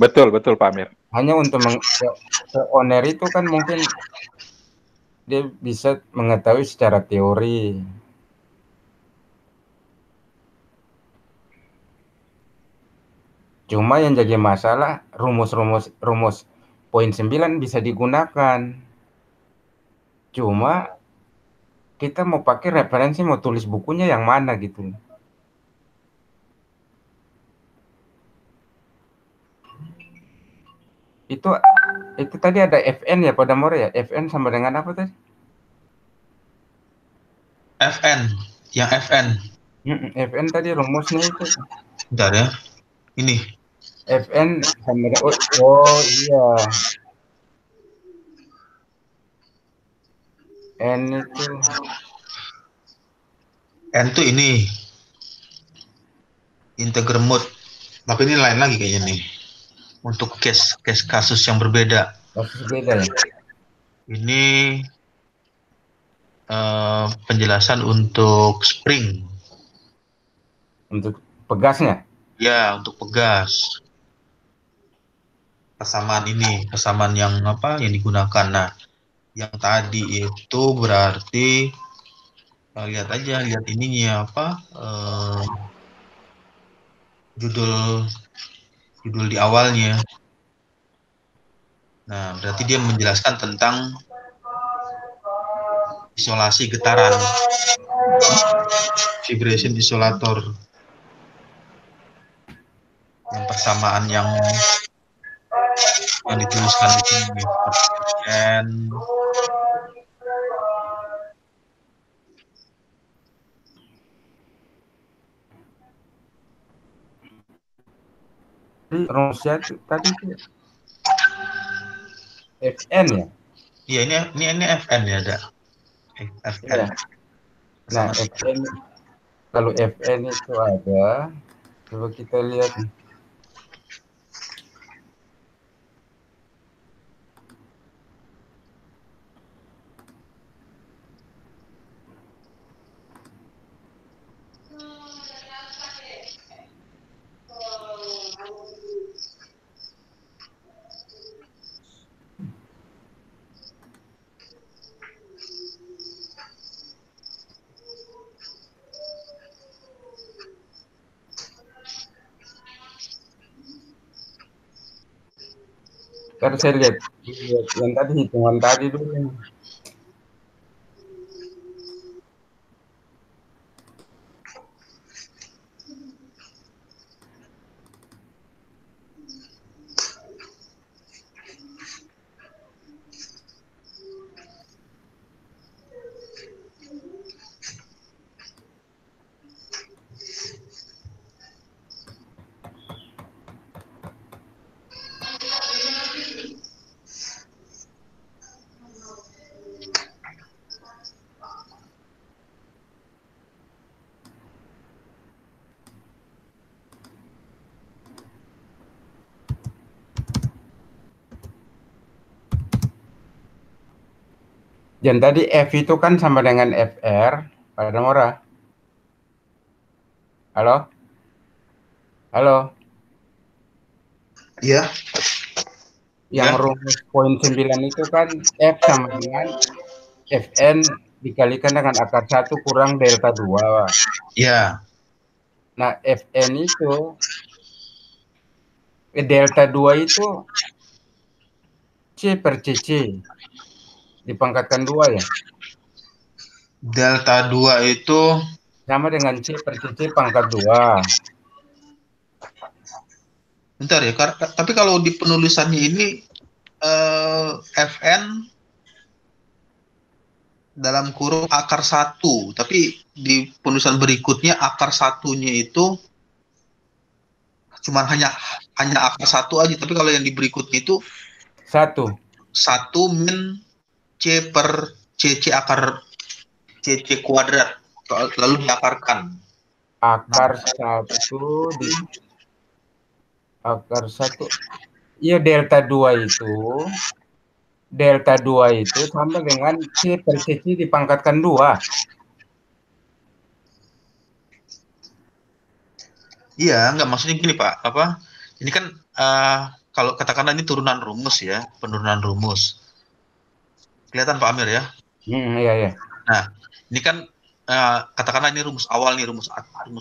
betul Pak Amir. Hanya untuk ke owner itu kan mungkin dia bisa mengetahui secara teori. Cuma yang jadi masalah rumus poin 9 bisa digunakan. Cuma kita mau pakai referensi, mau tulis bukunya yang mana gitu. Itu tadi ada FN ya pada More ya? FN sama dengan apa tadi? FN, yang FN. FN tadi rumusnya itu. Bentar ya. Ini. FN sama dengan, oh iya. N itu ini. Integer mode. Tapi ini lain lagi kayaknya nih. Untuk case kasus yang berbeda. Kasus beda ya? Ini penjelasan untuk spring. Untuk pegasnya? Ya, untuk pegas. Persamaan yang apa yang digunakan. Nah, yang tadi itu berarti lihat ininya apa judul di awalnya. Nah, berarti dia menjelaskan tentang isolasi getaran, vibration isolator, yang persamaan yang dituliskan di sini. Rumusnya tadi itu FN ya? Iya, ini FN ya, ada. FN. Ya. Nah, FN, kalau FN itu ada Coba kita lihat. Terus saya lihat yang tadi hitungan tadi dulu. Dan tadi F itu kan sama dengan FR pada Mora. Halo? Halo? Iya. Yang Ya. rumus poin 9 itu kan F sama dengan Fn dikalikan dengan akar 1 kurang delta 2. Ya. Nah, Fn itu delta 2 itu C per CC dipangkatkan 2 ya. Delta 2 itu Sama dengan C per CC pangkat 2. bentar ya, tapi kalau di penulisannya ini Fn dalam kurung akar 1, tapi di penulisan berikutnya akar satunya itu cuma hanya akar 1 aja, tapi kalau yang di berikutnya itu 1 min C per CC akar CC kuadrat lalu diakarkan. akar 1 di akar 1. Iya, delta 2 itu sama dengan C per CC dipangkatkan 2. Iya, enggak, maksudnya gini Pak, ini kan kalau katakanlah ini turunan rumus ya, penurunan rumus. Kelihatan Pak Amir ya? Iya, iya. Nah, ini kan katakanlah ini rumus awal nih, rumus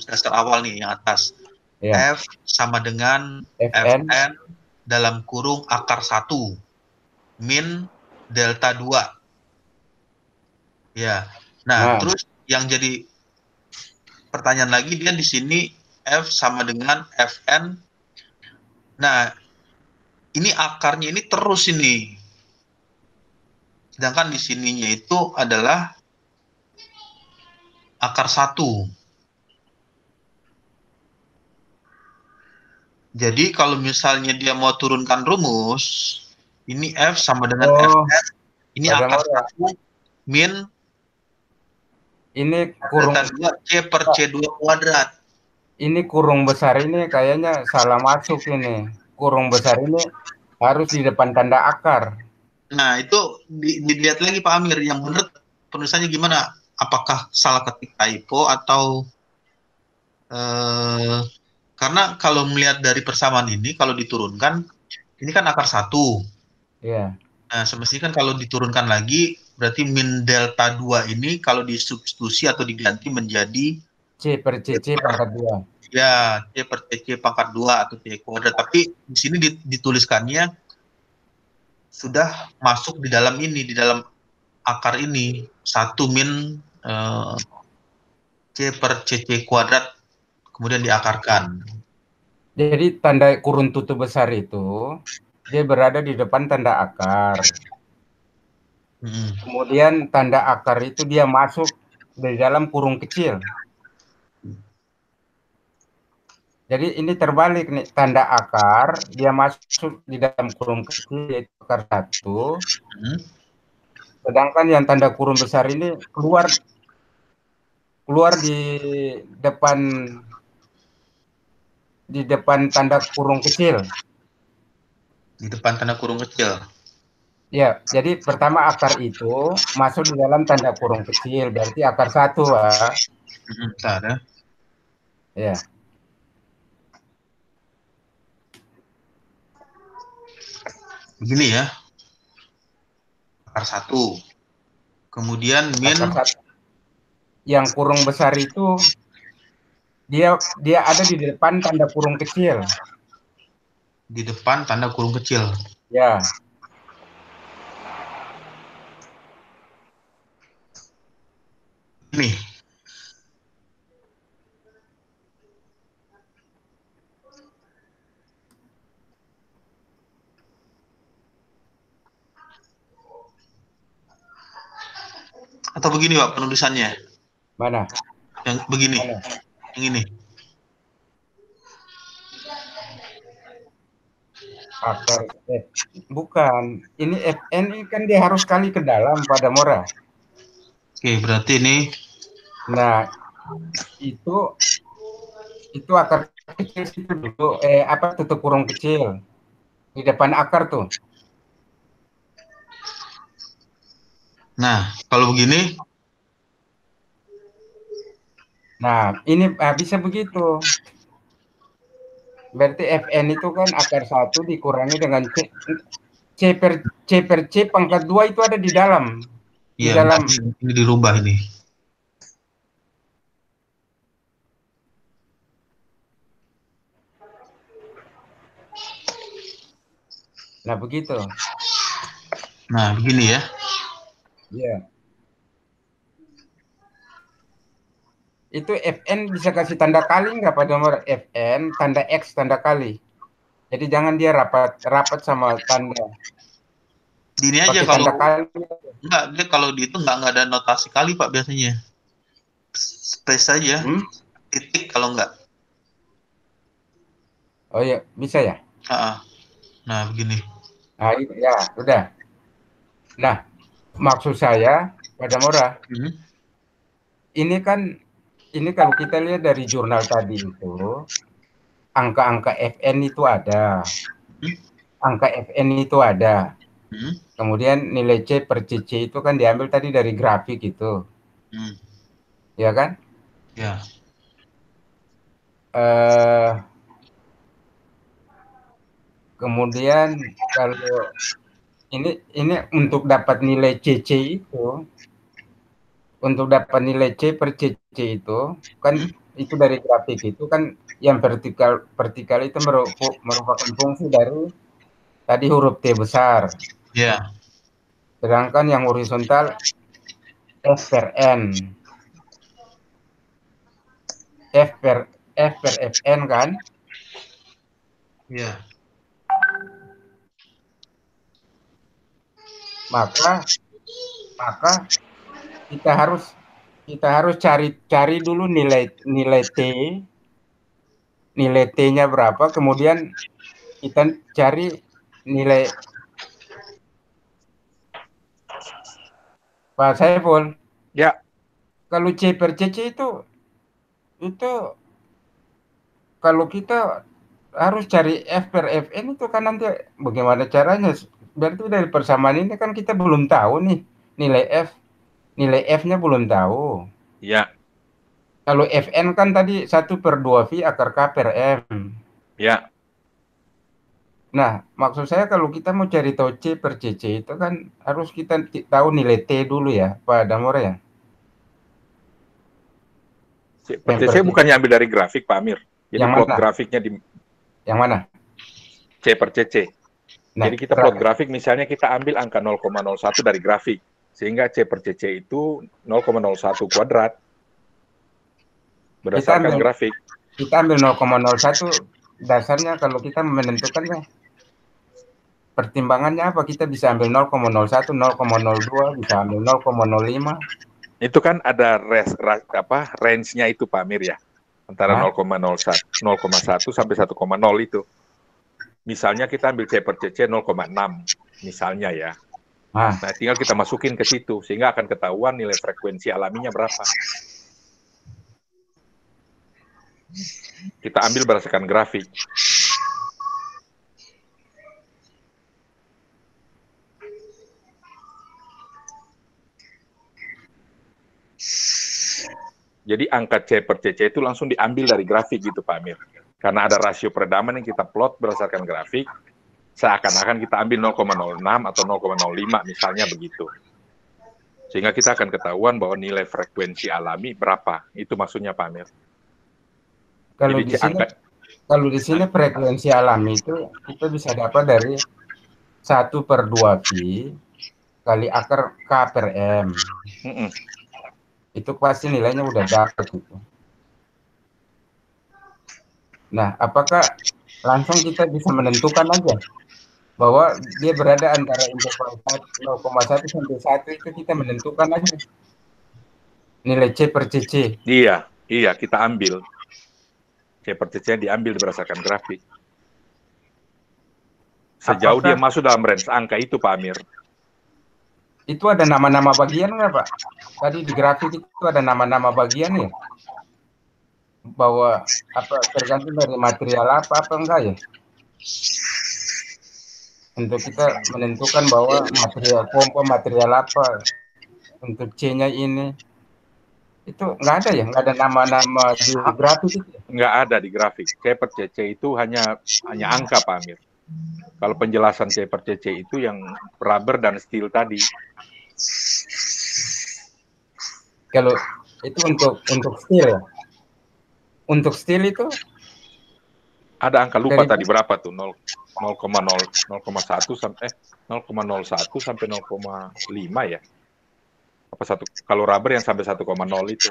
dasar awal nih yang atas. Ya. F sama dengan Fn dalam kurung akar 1 min delta 2. Ya. Nah, terus yang jadi pertanyaan lagi, dia di sini F sama dengan Fn. Nah, ini akarnya ini terus ini. Sedangkan di sininya itu adalah akar 1. Jadi kalau misalnya dia mau turunkan rumus, ini F sama dengan Fn, ini akar 1 min ini kurung C per C2 kuadrat. Ini kurung besar ini kayaknya salah masuk ini. Kurung besar ini harus di depan tanda akar. Nah, itu dilihat lagi Pak Amir, yang benar penulisannya gimana? Apakah salah ketik typo atau karena kalau melihat dari persamaan ini, kalau diturunkan, ini kan akar 1. Iya. Nah, semestinya kan kalau diturunkan lagi, berarti min delta 2 ini kalau disubstitusi atau diganti menjadi C per CC pangkat 2. Ya, C per CC pangkat 2 atau C kuadrat. Tapi di sini dituliskannya sudah masuk di dalam ini, di dalam akar ini, 1 min C per CC kuadrat, kemudian diakarkan. Jadi tanda kurun tutup besar itu, dia berada di depan tanda akar. Kemudian tanda akar itu dia masuk di dalam kurung kecil. Jadi ini terbalik nih, tanda akar dia masuk di dalam kurung kecil yaitu akar 1. Sedangkan yang tanda kurung besar ini keluar di depan di depan tanda kurung kecil. Di depan tanda kurung kecil. Ya, jadi pertama akar itu masuk di dalam tanda kurung kecil, berarti akar 1, Pak. Bentar ya. Ya. Begini ya. Akar 1. Kemudian min Akar 1. Yang kurung besar itu dia ada di depan tanda kurung kecil. di depan tanda kurung kecil. Ya. Ini. Atau begini Pak penulisannya. Mana? Yang begini. Mana? Yang ini. Akar bukan. Ini FN ini kan dia harus kali ke dalam pada Mora. Oke, berarti ini. Nah, itu akar kecil situ dulu. Tutup kurung kecil di depan akar tuh. Nah, kalau begini. Nah, ini bisa begitu. Berarti FN itu kan akar 1 dikurangi dengan C per C pangkat 2 itu ada di dalam. Di Iya, dalam. ini dirubah ini. Nah, begitu. Nah, begini ya. Iya. Itu FN bisa kasih tanda kali nggak pada nomor FN, tanda X tanda kali. Jadi jangan dia rapat sama tanda. Ini aja Pakai kalau tanda kali. enggak, dia kalau di itu enggak ada notasi kali Pak biasanya. Space saja. Titik kalau enggak. Oh iya, bisa ya? Nah, begini. Nah, ya, udah. Nah, maksud saya pada Mora, ini kalau kita lihat dari jurnal tadi itu, angka-angka FN itu ada. Angka FN itu ada. Kemudian nilai C per CC itu kan diambil tadi dari grafik itu. Ya kan? Ya. Kemudian kalau ini untuk dapat nilai CC itu, untuk dapat nilai C per CC itu kan itu dari grafik itu kan yang vertikal itu merupakan fungsi dari tadi huruf T besar. Ya. Sedangkan yang horizontal F per N. F per Fn kan? Ya. Maka kita harus cari dulu nilai T-nya berapa, kemudian kita cari nilai Pak Saiful. Ya. Kalau C per CC itu kalau kita harus cari F per Fn itu kan nanti bagaimana caranya? Berarti dari persamaan ini kan kita belum tahu nih nilai F-nya belum tahu. Ya. Kalau Fn kan tadi 1/2V akar K per M. Ya. Nah, maksud saya kalau kita mau cari tahu C per CC itu kan harus kita tahu nilai T dulu ya, Pak Damora ya. C per CC bukannya ambil dari grafik, Pak Amir. Jadi yang plot mana? grafiknya di Yang mana? C per CC. Nah, jadi kita plot grafik, misalnya kita ambil angka 0,01 dari grafik. Sehingga C per CC itu 0,01 kuadrat. Berdasarkan grafik. Kita ambil 0,01 dasarnya kalau kita menentukannya. Pertimbangannya apa? Kita bisa ambil 0,01, 0,02, bisa ambil 0,05. Itu kan ada range-nya itu Pak Amir ya. Antara 0,01 sampai 1,0 itu. Misalnya kita ambil C per CC 0,6 misalnya ya. Nah, tinggal kita masukin ke situ sehingga akan ketahuan nilai frekuensi alaminya berapa. Kita ambil berdasarkan grafik. Jadi angka C per CC itu langsung diambil dari grafik gitu Pak Amir. Karena ada rasio peredaman yang kita plot berdasarkan grafik, seakan-akan kita ambil 0,06 atau 0,05 misalnya begitu. Sehingga kita akan ketahuan bahwa nilai frekuensi alami berapa. Itu maksudnya Pak Amir. Kalau Jadi di sini, kalau di sini frekuensi alami itu kita bisa dapat dari 1/2 pi kali akar K per M. Itu pasti nilainya udah dapat gitu. Nah, apakah langsung kita bisa menentukan aja bahwa dia berada antara interval 0,1 sampai 1 itu kita menentukan aja nilai C per CC. Iya, kita ambil. C per CC diambil berdasarkan grafik. Sejauh dia masuk dalam range angka itu Pak Amir. Itu ada nama-nama bagian nggak Pak? Tadi di grafik itu ada nama-nama bagian ya? Bahwa apa tergantung dari material apa enggak ya? Untuk kita menentukan bahwa material pompa material apa untuk C-nya ini itu nggak ada ya? Nggak ada nama-nama di grafik itu? Nggak ada di grafik. C per CC itu hanya angka Pak Amir. Kalau penjelasan C per CC itu yang rubber dan steel tadi. Kalau itu untuk steel ya? Untuk steel itu ada angka lupa tadi berapa tuh 0,1 sampai 0,01 sampai 0,5 ya. Apa satu kalau rubber yang sampai 1,0 itu.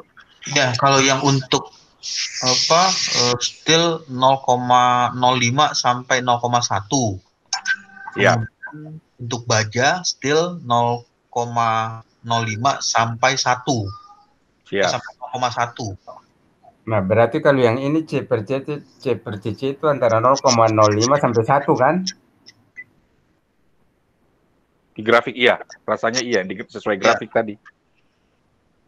Ya, kalau yang untuk steel 0,05 sampai 0,1. Ya. Untuk baja steel 0,05 sampai 1. Ya. Sampai 0,1. Nah, berarti kalau yang ini C per CC itu antara 0,05 sampai 1 kan? Di grafik iya, rasanya iya, sesuai grafik tadi.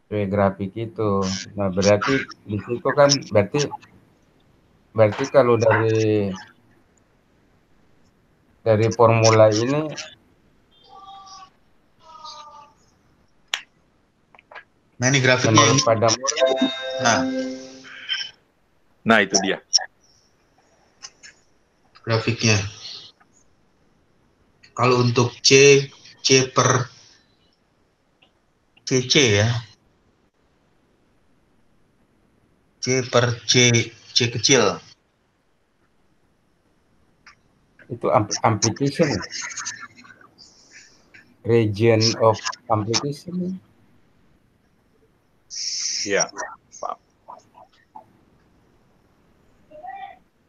Sesuai grafik itu. Nah, berarti di situ kan berarti kalau dari formula ini ini grafiknya pada Nah, itu dia. Grafiknya. Kalau untuk C per CC ya. C per C kecil. Itu amplification. Region of amplification. Iya.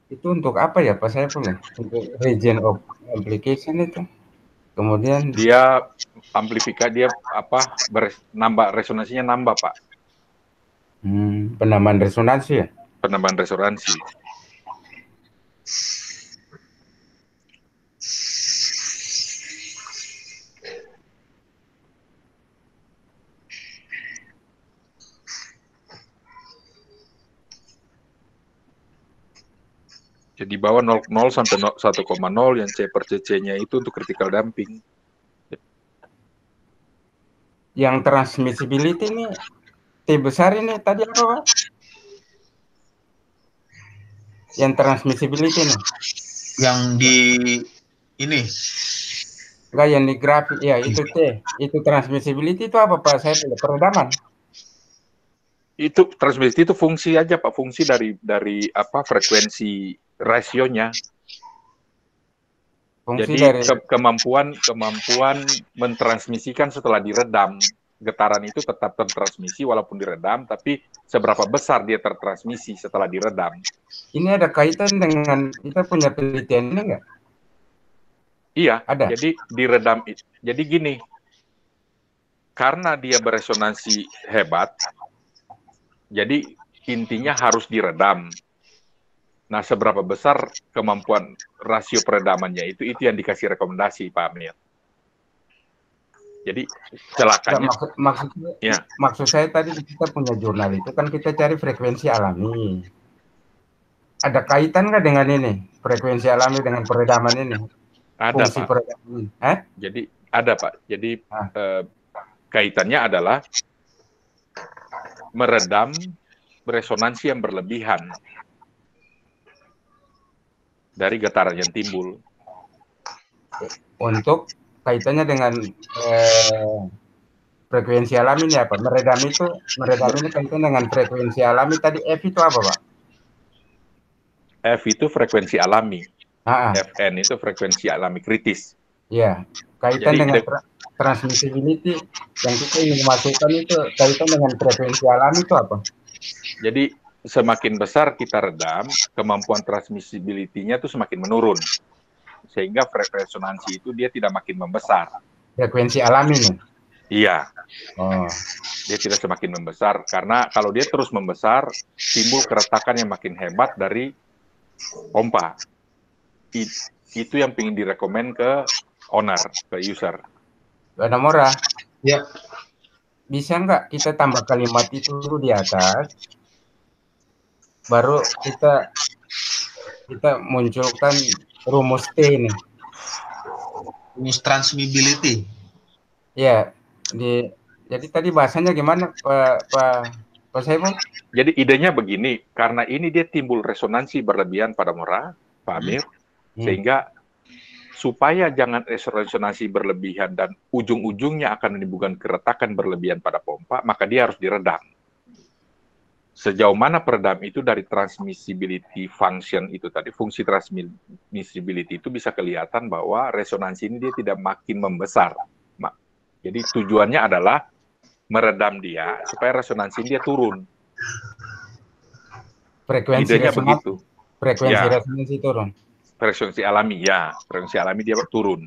Itu untuk apa ya Pak Saiful? Untuk region of amplification itu. Kemudian dia amplifikasi dia nambah resonansinya nambah Pak. Penambahan resonansi ya? Penambahan resonansi. Jadi bawah 0,0 sampai 1,0 yang C per CC-nya itu untuk critical damping. Yang transmissibility ini T besar ini tadi apa Pak? Yang transmissibility ini? Yang di ini? Enggak, yang di grafik ya itu T. Itu transmissibility itu apa Pak? Saya peredaman. Itu transmisi itu fungsi aja Pak, fungsi dari frekuensi rasionya. Fungsi jadi dari kemampuan mentransmisikan setelah diredam. Getaran itu tetap tertransmisi walaupun diredam, tapi seberapa besar dia tertransmisi setelah diredam. Ini ada kaitan dengan kita punya penelitian ini enggak? Iya, ada. Jadi diredam. Jadi gini, karena dia beresonansi hebat, jadi intinya harus diredam. Nah, seberapa besar kemampuan rasio peredamannya itu yang dikasih rekomendasi Pak Amir. Jadi celakanya. Maksud saya tadi kita punya jurnal itu kan kita cari frekuensi alami. ada kaitan nggak dengan ini frekuensi alami dengan peredaman ini? Ada, Fungsi Pak. peredaman ini? Jadi ada, Pak. Jadi Ah. kaitannya adalah meredam resonansi yang berlebihan dari getaran yang timbul. Untuk kaitannya dengan frekuensi alami ini apa? Meredam ini kaitan dengan frekuensi alami tadi F itu apa, Pak? F itu frekuensi alami. Ah, Fn itu frekuensi alami kritis. ya. Kaitan Jadi dengan transmissibility yang kita ingin masukkan itu kaitan dengan frekuensi alami itu apa? Jadi semakin besar kita redam, kemampuan transmissibility-nya itu semakin menurun. Sehingga resonansi itu dia tidak makin membesar. Frekuensi alami nih. Iya. Oh. Dia tidak semakin membesar karena kalau dia terus membesar timbul keretakan yang makin hebat dari pompa. Itu yang ingin direkomend ke owner, ke user. Ada Mora. Ya. Bisa nggak kita tambah kalimat itu dulu di atas, baru kita munculkan rumus T ini. Rumus transmissibility. Ya, jadi tadi bahasanya gimana, Pak Saiful? Jadi idenya begini, karena ini dia timbul resonansi berlebihan pada Mora, Pak Amir, sehingga supaya jangan resonansi berlebihan dan ujung-ujungnya akan menimbulkan keretakan berlebihan pada pompa, maka dia harus diredam. Sejauh mana peredam itu dari transmissibility function itu tadi, fungsi transmissibility itu bisa kelihatan bahwa resonansi ini dia tidak makin membesar. Jadi tujuannya adalah meredam dia supaya resonansi dia turun. Frekuensi resonansi. Frekuensi ya. resonansi turun. Frekuensi alami, ya. Frekuensi alami dia turun.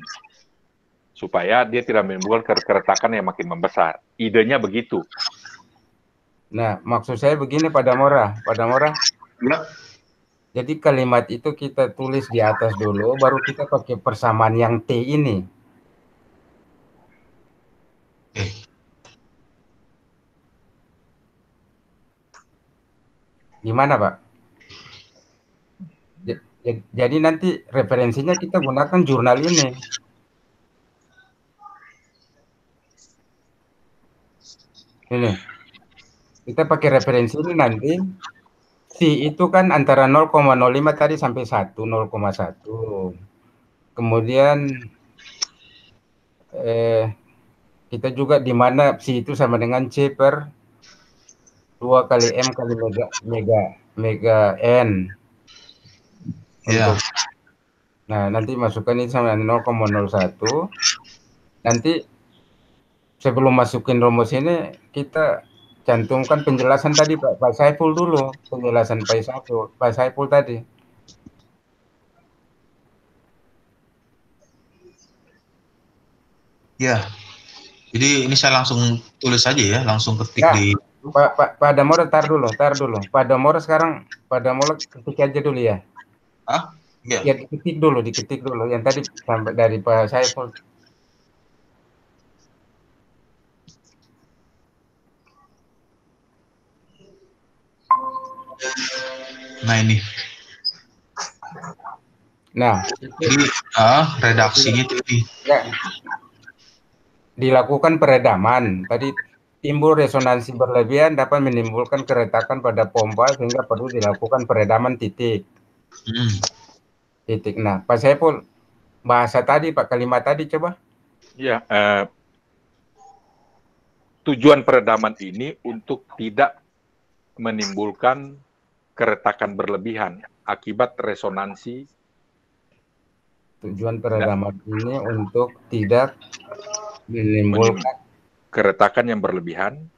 Supaya dia tidak menimbulkan keretakan yang makin membesar. Idenya begitu. Nah, maksud saya begini pada Mora. Ya. Jadi kalimat itu kita tulis di atas dulu, baru kita pakai persamaan yang T ini. Gimana, Pak? Jadi nanti referensinya kita gunakan jurnal ini. Ini. Kita pakai referensi ini nanti. C itu kan antara 0,05 tadi sampai 1, 0,1. Kemudian kita juga di mana C itu sama dengan C per 2 kali M kali mega N. Ya. Nah, nanti masukkan ini sama 0,01. Nanti sebelum masukin rumus ini, kita cantumkan penjelasan tadi Pak Saiful dulu. Penjelasan Pak Saiful tadi. Ya. Jadi ini saya langsung tulis aja ya, langsung ketik Ya, di Pak Damoro tar dulu. Pak Damoro sekarang ketik aja dulu ya. Ya. Ya diketik dulu yang tadi sampai dari Pak Saiful. Nah ini. Nah, jadi redaksinya tadi. Ya, dilakukan peredaman. Tadi timbul resonansi berlebihan dapat menimbulkan keretakan pada pompa sehingga perlu dilakukan peredaman titik. Titik. Nah, Pak Saiful, bahasa tadi, Pak, kalimat tadi coba. Ya, tujuan peredaman ini untuk tidak menimbulkan keretakan berlebihan akibat resonansi. Tujuan peredaman ini untuk tidak menimbulkan keretakan yang berlebihan.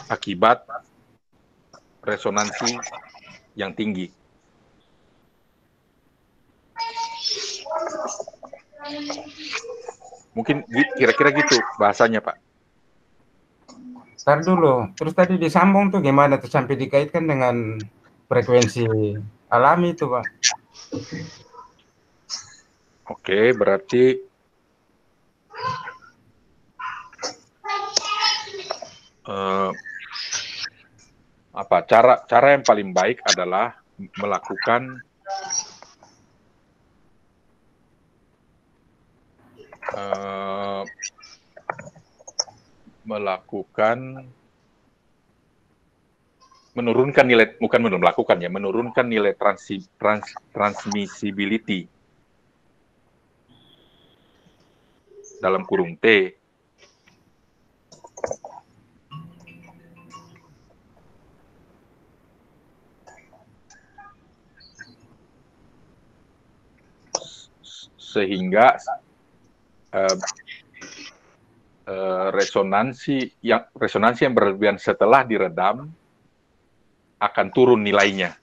Akibat resonansi yang tinggi. Mungkin kira-kira gitu bahasanya, Pak. Ntar dulu, terus tadi disambung tuh gimana tuh sampai dikaitkan dengan frekuensi alami itu, Pak? Oke, berarti eh, cara yang paling baik adalah melakukan menurunkan nilai transmissibility dalam kurung T sehingga resonansi yang berlebihan setelah diredam akan turun nilainya.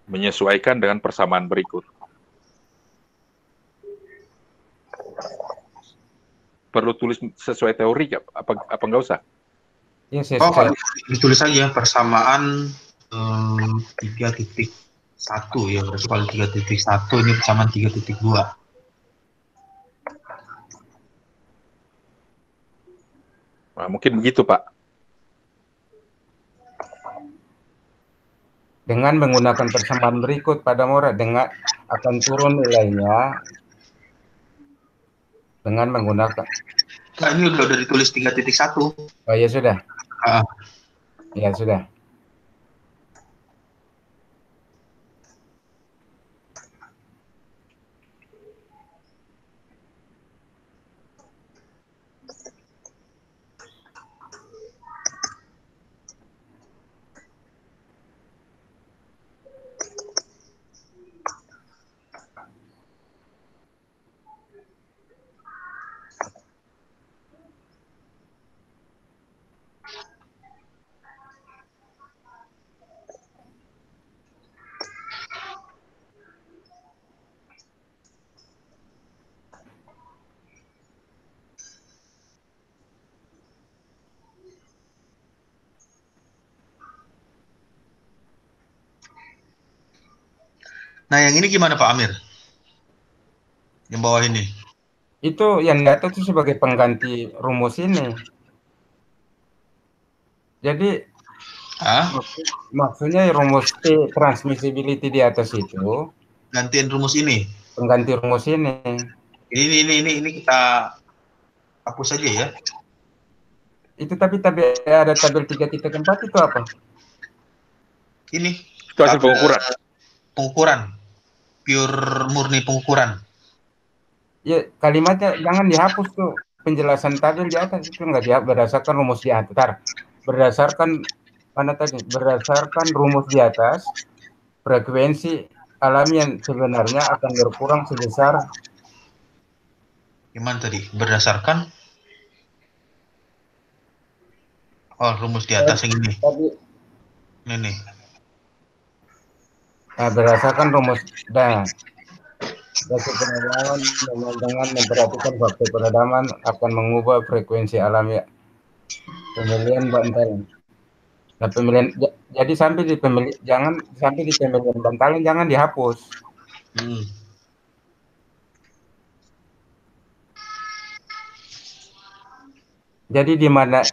Menyesuaikan dengan persamaan berikut. Perlu tulis sesuai teori apa nggak usah? Ya, Ditulis saja persamaan 3.1 ya, berarti kalau 3.1 ini persamaan 3.2. Nah, mungkin begitu, Pak. Dengan menggunakan persamaan berikut pada Mora, dengan akan turun nilainya dengan menggunakan. Nah, ini udah ditulis 3.1. Oh ya sudah. Ya sudah. Nah, yang ini gimana Pak Amir? Yang bawah ini? Itu yang di atas itu sebagai pengganti rumus ini. Jadi maksudnya rumus T transmissibility di atas itu gantiin rumus ini. Pengganti rumus ini. Ini kita hapus saja ya. Itu tapi ada tabel 3.4 itu apa? Ini itu hasil pengukuran. Pengukuran. Pure murni pengukuran. Ya, kalimatnya jangan dihapus tuh. Penjelasan tabel di atas itu nggak dihapus berdasarkan rumus di atas. Berdasarkan mana tadi? Berdasarkan rumus di atas, frekuensi alami yang sebenarnya akan berkurang sebesar. Gimana tadi? Berdasarkan rumus di atas yang ini. Ini. Nah, berdasarkan rumus dan Dasar peredaman dengan memperhatikan faktor peredaman akan mengubah frekuensi alami pemilihan bantalan. Nah, jadi sampai di pemilihan bantalan jangan dihapus. Jadi di mana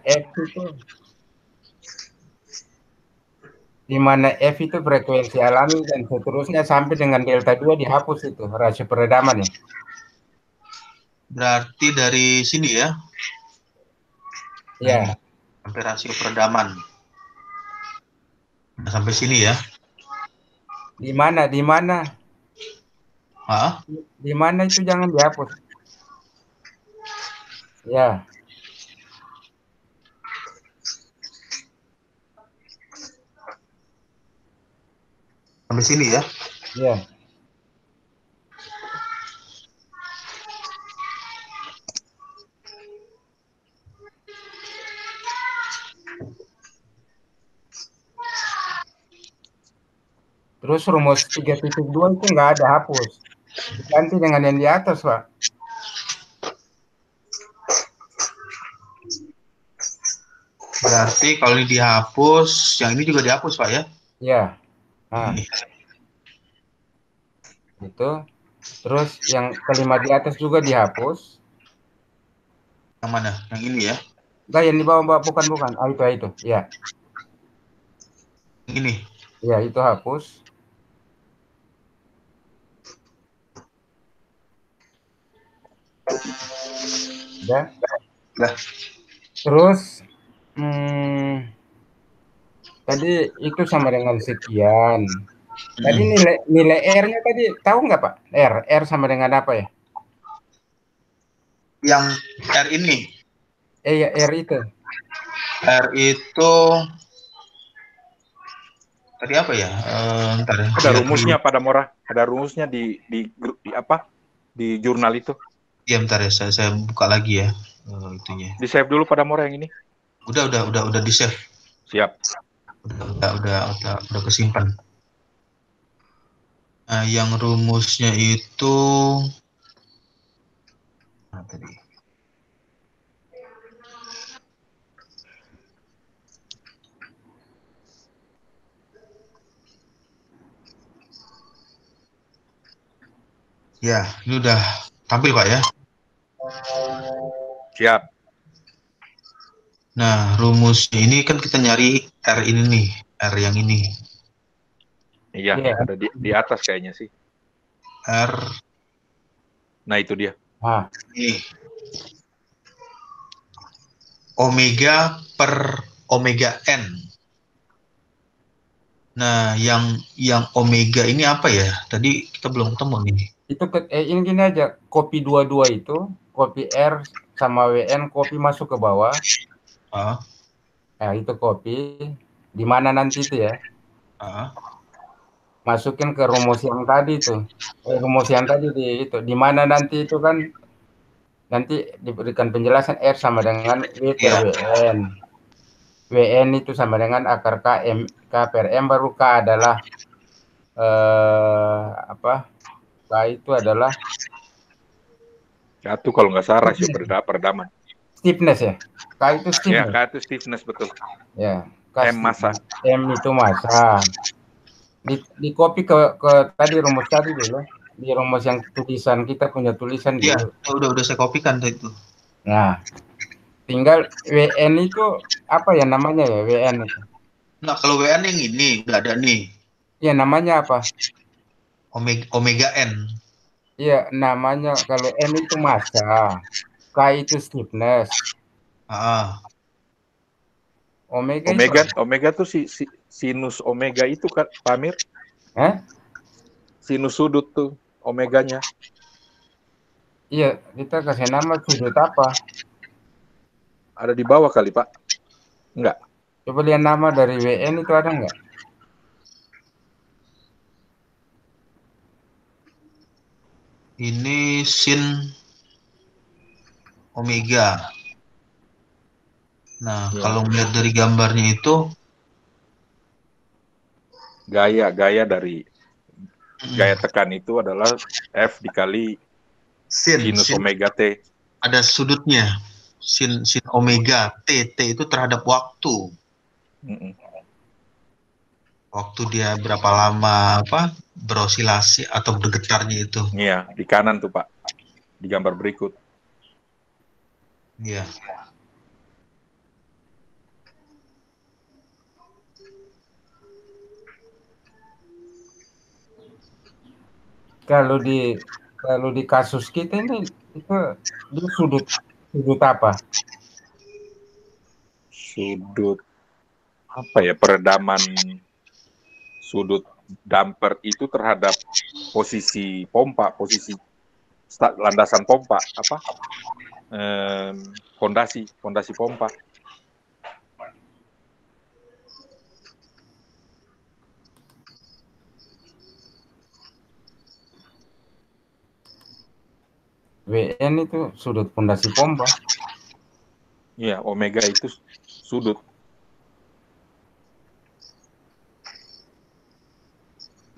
F itu frekuensi alami dan seterusnya sampai dengan delta 2 dihapus itu rasio peredaman ya. Berarti dari sini ya? Ya. Sampai rasio peredaman. Nah, sampai sini ya? Di mana? Hah? Di mana itu jangan dihapus. Ya. Sampai sini ya? Ya. Terus rumus 3.2 itu nggak ada, hapus. Diganti dengan yang di atas, Pak. Berarti kalau ini dihapus, yang ini juga dihapus, Pak ya? Ya. Nah, itu. Terus yang kelima di atas juga dihapus. Yang mana? Yang ini ya? Enggak, yang di bawah, bukan. Ah, itu. Ya, Yang ini. ya itu hapus. Ya. Lah. Terus tadi itu sama dengan sekian. Tadi nilai R-nya tadi tahu nggak Pak? R sama dengan apa ya? Yang R ini. Ya R itu. R itu tadi apa ya? Ntar ya. Ada rumusnya pada Mora, ada rumusnya di apa? Di jurnal itu. Iya, bentar ya, saya buka lagi ya. Itunya. Di save dulu pada Mora yang ini. Udah di save. Siap. Udah kesimpan. Nah, yang rumusnya itu tadi. Ya, ini udah tampil Pak ya. Siap. Nah, rumusnya ini kan kita nyari R ini nih, R yang ini. Iya, ada di atas kayaknya sih. R. Nah, itu dia. Ini. Omega per omega N. Nah, yang omega ini apa ya? Tadi kita belum ketemu nih. Itu ini gini aja, kopi 22 itu, kopi R sama WN, kopi masuk ke bawah. Nah, itu kopi. Di mana nanti itu ya? Masukin ke rumus yang tadi tuh. Rumus yang tadi di mana nanti itu kan nanti diberikan penjelasan R sama dengan W per WN. WN itu sama dengan akar K per M, baru K adalah K itu adalah satu kalau nggak salah rasio peredaman. Stiffness ya. K itu stiffness. Ya, K itu stiffness betul. Ya. M massa. M itu massa. Di copy ke tadi rumus tadi dulu. Di rumus yang tulisan kita punya tulisan gitu. Iya, udah saya kopikan itu. Nah, tinggal WN itu apa ya namanya ya WN itu? Nah, kalau WN yang ini udah ada nih. Ya, namanya apa? Omega N. Iya, namanya kalau M itu massa, K itu stiffness. Omega tuh sinus omega itu kan, Pak Amir? Sinus sudut tuh omeganya. Iya, kita kasih nama sudut apa? Ada di bawah kali, Pak? Enggak. Coba lihat nama dari WN itu ada enggak? Ini sin omega. Nah, kalau melihat dari gambarnya itu gaya dari gaya tekan itu adalah F dikali sinus omega T. Ada sudutnya. Sin omega T itu terhadap waktu. Waktu dia berapa lama berosilasi atau bergetarnya itu. Iya, di kanan tuh Pak. Di gambar berikut. Iya. Kalau di kasus kita ini itu sudut apa? Sudut apa ya, peredaman sudut damper itu terhadap posisi pompa, posisi landasan pompa, fondasi pompa. WN itu sudut fondasi pompa. Iya, omega itu sudut.